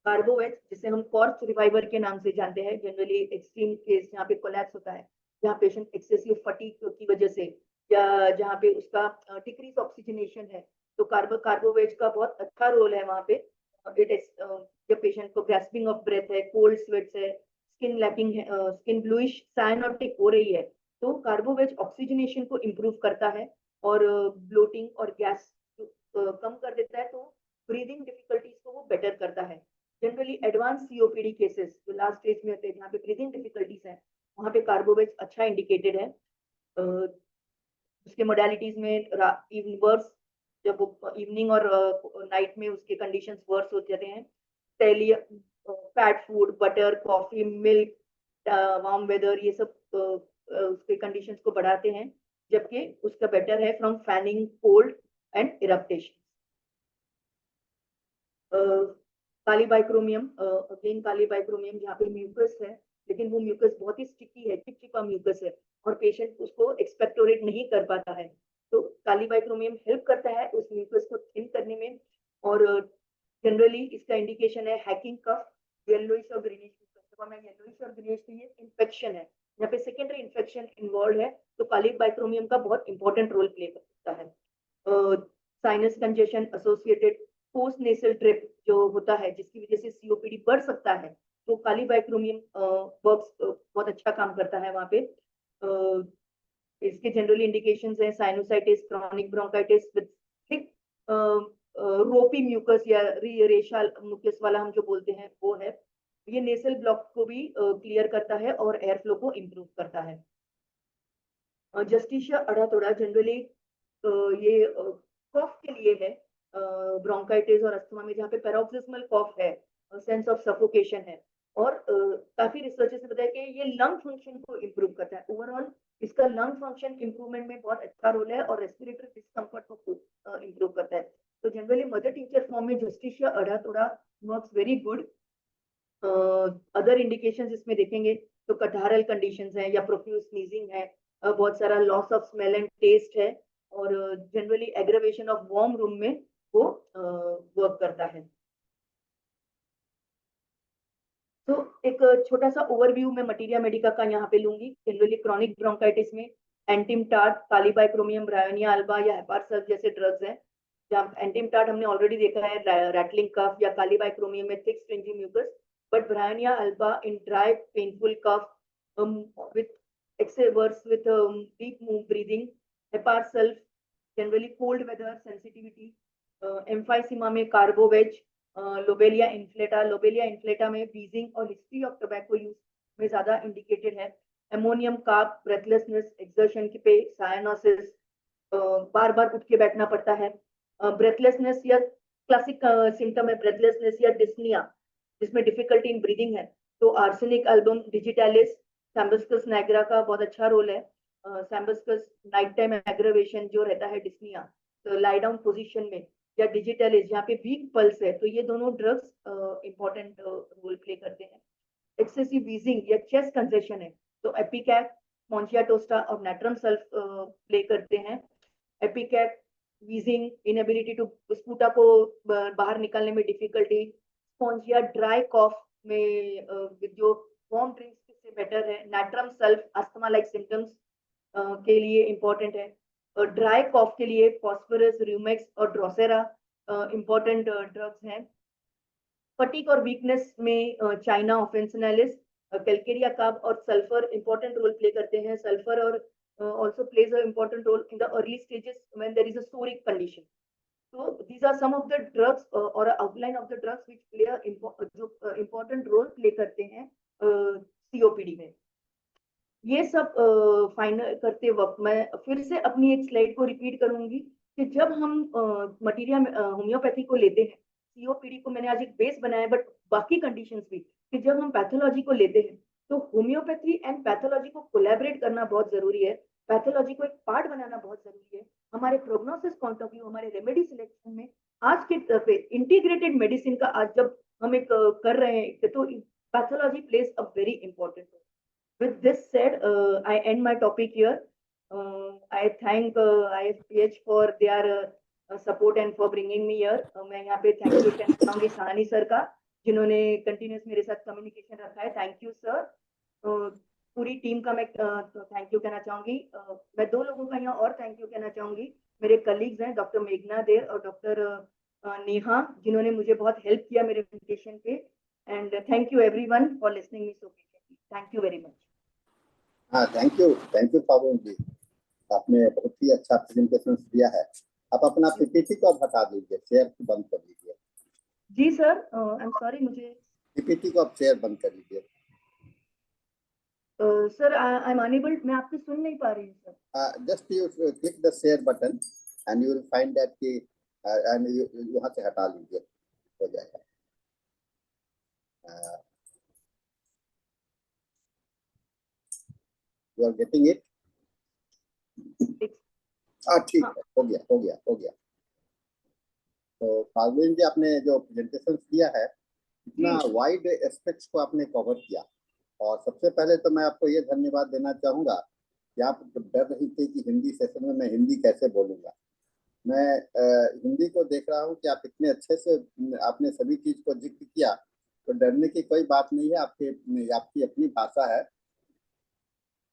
कार्बोवेट, जिसे हम कॉर्प्स रिवाइवर के नाम से जानते हैं, जनरली एक्सट्रीम केस जहाँ पे कोलैप्स होता है, जहाँ पेशेंट एक्सेसिव फटीग की वजह से या जहाँ पे उसका डिक्रीज ऑक्सीजनेशन है, तो कार्बोवेट का बहुत अच्छा रोल है वहाँ पे। जब पेशेंट को ग्रैस्पिंग ऑफ ब्रेथ है, कोल्ड स्वेट्स है, स्किन लैकिंग है, स्किन ब्लूइश साइनोटिक हो रही है, तो कार्बोवेट ऑक्सीजनेशन को इम्प्रूव करता है और ब्लोटिंग और गैस कम कर देता है, तो ब्रीदिंग डिफिकल्टीज को वो बेटर करता है। जनरली एडवांस सीओपीडी केसेस जो लास्ट स्टेज में होते हैं, जहाँ पे ब्रीदिंग डिफिकल्टीज है, वहाँ पे कार्बोवेट अच्छा इंडिकेटेड है। उसके मोडालिटीज में वर्स, जब इवनिंग और नाइट में उसके कंडीशंस वर्स हो जाते हैं, fat food, butter, coffee, milk, warm weather, ये सब उसके कंडीशंस को बढ़ाते हैं, जबकि उसका बेटर है from fanning, cold and eructation. Kali bichromium, again kali bichromium, जहाँ पे म्यूकस है, लेकिन वो म्यूकस बहुत ही स्टिकी है, चिपचिपा म्यूकस है, और पेशेंट उसको एक्सपेक्टोरेट नहीं कर पाता है, तो काली बाइक्रोमियम हेल्प करता है उस म्यूकस को थिन करने में। और जनरली इसका इंडिकेशन है हैकिंग कफ, येलोइश और ग्रीनिश में, येलोइश और ग्रीनिश तो ये इन्फेक्शन है, यहाँ पे सेकेंडरी इन्फेक्शन इन्वॉल्व है, तो काली बाइक्रोमियम का बहुत इंपॉर्टेंट रोल प्ले कर सकता है। साइनस कंजेशन एसोसिएटेड पोस्ट नेसल ड्रिप जो होता है, जिसकी वजह से सीओपीडी बढ़ सकता है, तो काली बाइक्रोमियम वर्क्स बहुत अच्छा काम करता है वहाँ पे। इसके जनरली इंडिकेशंस हैं sinusitis, chronic bronchitis with thick रोपी म्यूकस या रेशा म्यूकस वाला हम जो बोलते हैं वो है। ये नेसल ब्लॉक को भी क्लियर करता है और एयर फ्लो को इम्प्रूव करता है। जस्टिशिया अडाथोड़ा जनरली ये कॉफ के लिए है, ब्रोंकाइटिस और अस्थमा में, जहाँ पे पैरोक्सिस्मल कॉफ है, सेंस ऑफ सफोकेशन है, और काफी रिसर्चर्स ने बताया कि ये लंग फंक्शन को इम्प्रूव करता है। ओवरऑल इसका लंग फंक्शन इम्प्रूवमेंट में बहुत अच्छा रोल है और रेस्पिरेटरी डिस्कम्फर्ट को इम्प्रूव करता है। तो जनरली मदर टीचर फॉर्म में जस्टिशिया अडाथोड़ा works very good. Other indications इसमें देखेंगे तो कटारल कंडीशंस है या प्रोफ्यूज स्नीजिंग है, बहुत सारा loss of smell and taste है, और generally aggravation of warm room में वो वर्क करता है। तो एक छोटा सा ओवरव्यू मैं मटीरिया मेडिका का यहाँ पे लूंगी। जनरली क्रॉनिक ब्रोंकाइटिस में एंटिमटार्ट, कालीबाइक्रोमियम, ब्रायोनिया अल्बा या हेपारसल्फ जैसे ड्रग्स हैं। जहाँ एंटिमटार्ट हमने ऑलरेडी देखा है रैटलिंग कफ, या कालीबाइक्रोमियम में thick stringy mucus, but bryonia alba in dry painful cough with worse with deep breathing. Heparsulf generally cold weather sensitivity. Emphysema में कार्बोवेज, लोबेलिया इन्फ्लेटा में wheezing और हिस्ट्री ऑफ टोबैको यूज में ज्यादा indicated है। Ammonium carb, breathlessness, exertion पे, cyanosis, बार बार उठ के बैठना पड़ता है। ब्रेथलेसनेस या क्लासिक सिम्टम है ब्रेथलेसनेस या डिस्निया, जिसमें डिफिकल्टी इन ब्रीदिंग है, तो आर्सेनिक एल्बम डिजिटालिस, सैम्बस्कस नाइग्रा का बहुत अच्छा रोल है। सैम्बस्कस नाइट टाइम एग्रेवेशन जो रहता है डिस्निया, तो लाई डाउन पोजीशन में, या डिजिटालिस जहाँ पे वीक पल्स है, तो ये दोनों ड्रग्स इंपॉर्टेंट रोल प्ले करते हैं। एक्सेसिव वीजिंग या चेस्ट कंजेशन है, तो एपिकैट, मोंचियाटोस्टा और नाट्रम सल्फ प्ले करते हैं। एपिकैट वीजिंग, इनएबिलिटी टू स्पूटा को बाहर निकालने में डिफिकल्टी, स्पॉन्जिया ड्राई कॉफ में जो वार्म ड्रिंक्स से बेटर है। नाट्रम सल्फ अस्थमा लाइक सिम्टम्स के लिए इंपॉर्टेंट है। ड्राई कॉफ के लिए फॉस्फोरस, रूमेक्स और ड्रोसेरा इंपॉर्टेंट ड्रग्स हैं। फटीक और वीकनेस में चाइना ऑफेंसिनालिस, कैलकेरिया कार्ब और सल्फर इंपॉर्टेंट रोल प्ले करते हैं। सल्फर और also plays an important role in the early stages when there is a soric condition. So these are some of the drugs or an outline of the drugs which play a important role play करते हैं COPD में। ये सब final करते वक्त मैं फिर से अपनी एक स्लाइड को रिपीट करूंगी कि जब हम मटीरिया होम्योपैथी को लेते हैं, सीओपीडी को मैंने आज एक बेस बनाया, बट बाकी कंडीशंस भी, कि जब हम पैथोलॉजी को लेते हैं तो होम्योपैथी एंड पैथोलॉजी को कोलैबोरेट करना बहुत जरूरी है। पैथोलॉजी को एक पार्ट बनाना बहुत जरूरी है हमारे प्रोग्नोसिस पॉइंट ऑफ व्यू, हमारे रेमेडी सिलेक्शन में। आज के इंटीग्रेटेड मेडिसिन का आज जब हम एक कर रहे हैं, तो pathology plays a very important role. With this said, I end my topic here. I thank IFPH for their support and for bringing me here. मैं यहाँ पे थैंक यू कहना चाहूंगी सहानी सर का, जिन्होंने कंटिन्यूस मेरे साथ कम्युनिकेशन रखा है। Thank you sir. पूरी टीम का मैं थैंक यू कहना चाहूंगी। मैं दो लोगों का यहाँ और थैंक यू कहना चाहूंगी। मेरे कलीग्स हैं डॉक्टर मेघना देर और डॉक्टर नेहा, जिन्होंने मुझे बहुत हेल्प किया मेरे प्रेजेंटेशन पे। And thank you everyone for listening me so patiently. Thank you very much. हाँ, थैंक यू फागुन जी, आपने बहुत ही अच्छा प्रेजेंटेशन दिया है। आप अपना पीपीटी को आप हटा दीजिए, शेयर को बंद कर दीजिए। जी सर, आई एम सॉरी, मुझे पीपीटी को आप शेयर बंद कर दीजिए। सर आई एम अनेबल, मैं आपको सुन नहीं पा रही हूँ sir. Just you click the share button and you will find that कि एंड यू वहां से हटा लीजिए, हो जाएगा। You are getting it? ठीक है, हो गया। तो फाल्गुन जी, आपने जो प्रेजेंटेशन दिया है, इतना वाइड एस्पेक्ट्स को आपने कवर किया, और सबसे पहले तो मैं आपको ये धन्यवाद देना चाहूंगा कि आप डर रही थी कि हिंदी सेशन में मैं हिंदी कैसे बोलूंगा। मैं हिंदी को देख रहा हूँ कि आप इतने अच्छे से आपने सभी चीज को जिक्र किया, तो डरने की कोई बात नहीं है। आपकी अपनी भाषा है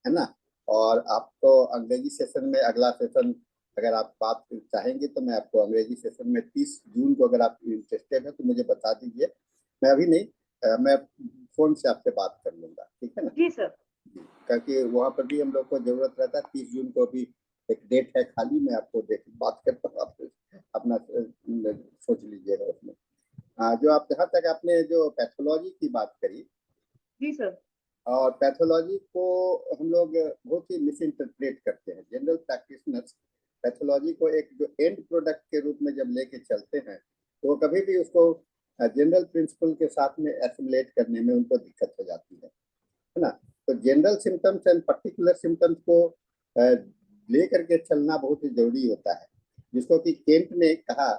ना। और आपको अंग्रेजी सेशन में अगला सेशन अगर आप बात चाहेंगे तो मैं आपको अंग्रेजी सेशन में 30 जून को अगर आप इंटरेस्टेड है तो मुझे बता दीजिए। मैं अभी नहीं, मैं फोन से आपसे बात कर लूंगा, ठीक है ना? जी सर। क्योंकि वहाँ पर भी हम लोग को जरूरत रहता है। 30 जून को भी एक डेट है खाली, मैं आपको बात करता हूँ, आप अपना सोच लीजिएगा उसमें। जो आप जहाँ तक आपने जो पैथोलॉजी की बात करी, जी सर, और पैथोलॉजी को हम लोग बहुत ही मिस इंटरप्रेट करते हैं। जनरल प्रैक्टिशनर्स पैथोलॉजी को एक जो एंड प्रोडक्ट के रूप में जब लेके चलते हैं, तो कभी भी उसको जनरल प्रिंसिपल के साथ में एसिमुलेट करने में उनको दिक्कत हो जाती है ना। तो general symptoms and particular symptoms को ले करके चलना बहुत ही जरूरी होता है, जिसको कि केंट ने कहा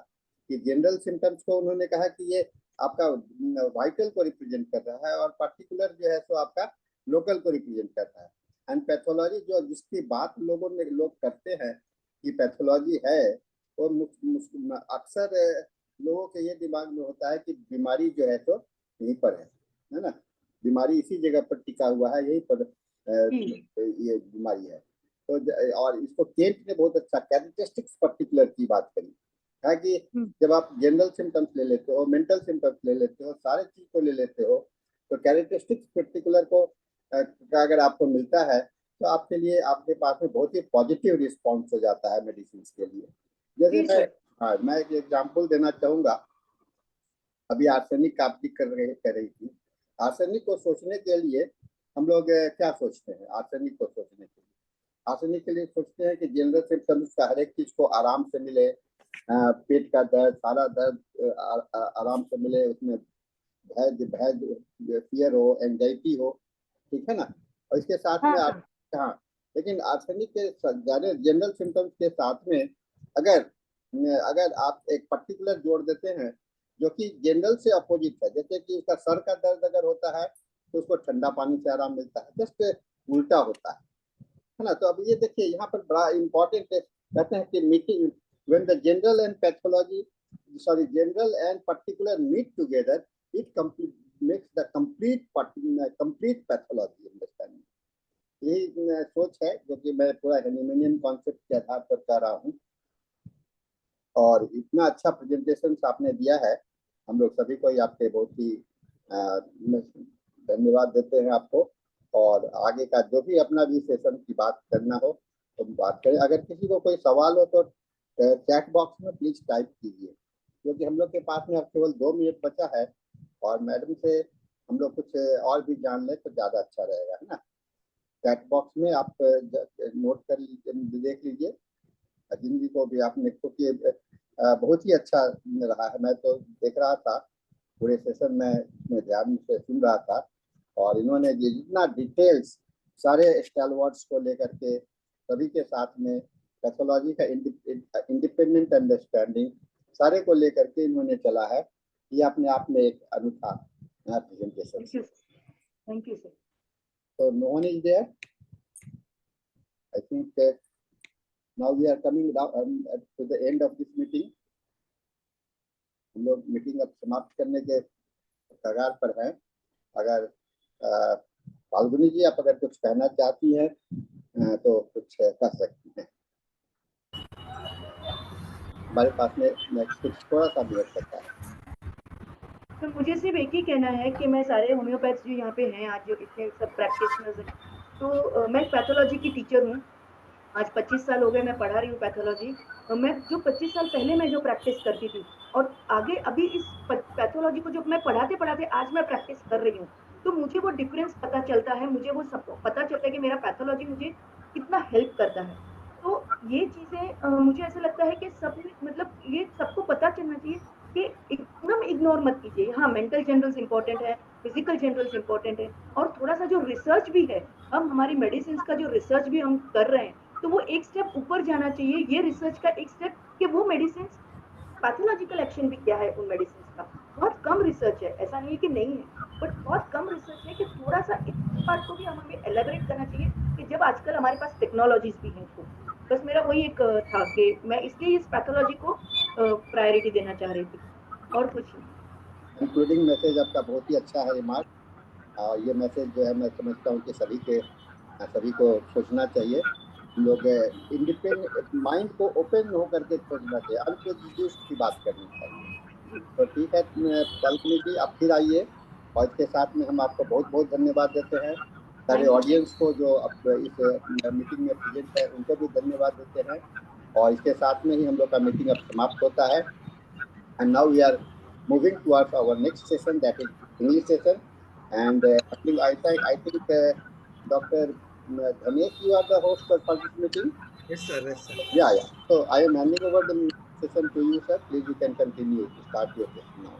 कि जनरल सिम्टम्स को उन्होंने कहा कि ये आपका वाइटल को रिप्रेजेंट कर रहा है, और पर्टिकुलर जो है सो आपका लोकल को रिप्रेजेंट कर रहा है। एंड पैथोलॉजी जो जिसकी बात लोग करते हैं कि पैथोलॉजी है, वो अक्सर लोगों के ये दिमाग में होता है कि बीमारी जो है तो यहीं पर है ना, बीमारी इसी जगह पर टिका हुआ है, यहीं पर ये बीमारी है। तो और इसको केंट ने बहुत अच्छा कैरेक्टरिस्टिक्स पर्टिकुलर की बात करी है कि जब आप जनरल सिम्टम्स ले लेते हो, मेंटल सिम्टम्स ले लेते हो, सारे चीज को ले लेते हो, तो कैरेक्टरिस्टिक्स पर्टिकुलर को अगर आपको मिलता है तो आपके लिए आपके पास में बहुत ही पॉजिटिव रिस्पॉन्स हो जाता है मेडिसिन के लिए। जैसे मैं एक एग्जांपल देना चाहूंगा। अभी आर्सेनिक आप भी कर रही थी। आर्सेनिक को सोचने के लिए हम लोग क्या सोचते हैं? आर्सेनिक को सोचने के लिए आर्सेनिक के लिए सोचते हैं कि जनरल सिम्टम्स का हर एक चीज को आराम से मिले, पेट का दर्द, सारा दर्द आराम से मिले, उसमें भय फियर हो, एंजाइटी हो, ठीक है ना। और इसके साथ में हाँ, लेकिन आर्सेनिक के जनरल सिम्टम्स के साथ में अगर आप एक पर्टिकुलर जोड़ देते हैं जो कि जनरल से अपोजिट है, जैसे कि उसका सर का दर्द अगर होता है तो उसको ठंडा पानी से आराम मिलता है, जस्ट उल्टा होता है ना। तो अब ये देखिए यहाँ पर बड़ा इम्पोर्टेंट है, कहते हैं कि meeting when the general and particular meet together it makes the complete pathology understanding। यही सोच है जो कि मैं पूरा हेनिमेनियन कॉन्सेप्ट के आधार पर कर रहा हूँ। और इतना अच्छा प्रेजेंटेशन आपने दिया है, हम लोग सभी को आपके बहुत ही धन्यवाद देते हैं आपको। और आगे का जो भी अपना भी सेशन की बात करना हो तो बात करें। अगर किसी को कोई सवाल हो तो चैट बॉक्स में प्लीज टाइप कीजिए, क्योंकि हम लोग के पास में अब केवल 2 मिनट बचा है और मैडम से हम लोग कुछ और भी जान लें तो ज़्यादा अच्छा रहेगा, है ना। चैट बॉक्स में आप नोट कर देख लीजिए। जिंदगी को भी आपने, क्योंकि बहुत ही अच्छा रहा है, मैं तो देख रहा था पूरे सेशन में ध्यान से सुन रहा था। और इन्होंने जितना डिटेल्स सारे स्टैलवर्ड्स को लेकर के सभी के साथ में पैथोलॉजी का इंडिपेंडेंट अंडरस्टैंडिंग सारे को लेकर के इन्होंने चला है, ये अपने आप में एक अनूठा presentation. Thank you sir. So no one is there. I think now we are coming down to the end of this meeting. हम लोग मीटिंग अब समाप्त करने के कगार पर हैं। अगर फाल्गुनी जी आप अगर कुछ कहना चाहती हैं तो कुछ कह सकती हैं। हमारे पास में कुछ थोड़ा सा भी हो सकता है। तो मुझे सिर्फ एक ही कहना है कि मैं सारे होम्योपैथ्स जो यहाँ पे हैं आज, जो इतने सब प्रैक्टिशनर्स हैं, तो मैं पैथोलॉजी की टीचर हूँ। आज 25 साल हो गए मैं पढ़ा रही हूँ पैथोलॉजी। मैं जो 25 साल पहले मैं जो प्रैक्टिस करती थी और आगे अभी इस पैथोलॉजी को जो मैं पढ़ाते आज मैं प्रैक्टिस कर रही हूँ, तो मुझे वो डिफरेंस पता चलता है, मुझे वो सब पता चलता है कि मेरा पैथोलॉजी मुझे कितना हेल्प करता है। तो ये चीज़ें मुझे ऐसा लगता है कि सब मतलब ये सबको पता चलना चाहिए कि एकदम इग्नोर मत कीजिए। हाँ, मेंटल जनरल्स इंपॉर्टेंट है, फिजिकल जनरल्स इंपॉर्टेंट है, और थोड़ा सा जो रिसर्च भी है, हम हमारी मेडिसिन का जो रिसर्च भी हम कर रहे हैं, तो वो एक स्टेप ऊपर जाना चाहिए। ये रिसर्च का एक स्टेप कि वो मेडिसिन पैथोलॉजिकल एक्शन भी क्या है उन मेडिसिन का। बहुत कम रिसर्च है, ऐसा नहीं है कि नहीं है, बट बहुत कम रिसर्च है कि थोड़ा सा इस बात को भी हमें एलेबरेट करना चाहिए कि जब आजकल हमारे पास टेक्नोलॉजीज भी हैं। तो बस मेरा वही एक था कि मैं इसलिए इस पैथोलॉजी को प्रायोरिटी देना चाह रही थी, और कुछ नहीं। इंक्लूडिंग मैसेज आपका बहुत ही अच्छा है रिमार्क। और ये मैसेज जो है मैं समझता हूँ कि सभी को सोचना चाहिए। लोग इंडिपेंडेंट माइंड को ओपन होकर के सोचना चाहिए, अनप्रेजुडिस्ड की बात करनी चाहिए। तो ठीक है फाल्गुनी जी, आप फिर आइए। और इसके साथ में हम आपको बहुत बहुत धन्यवाद देते हैं। सारे ऑडियंस को जो अब इस मीटिंग में प्रेजेंट है उनको भी धन्यवाद देते हैं। और इसके साथ में ही हम लोग का मीटिंग अब समाप्त होता है। And now we are moving towards our next session, that is English session. And I think Dr. Dhanesh, you are the host for this meeting. Yes, sir. Yes, sir. Yeah. So I am handing over the session to you, sir. Please, you can continue to start your session now.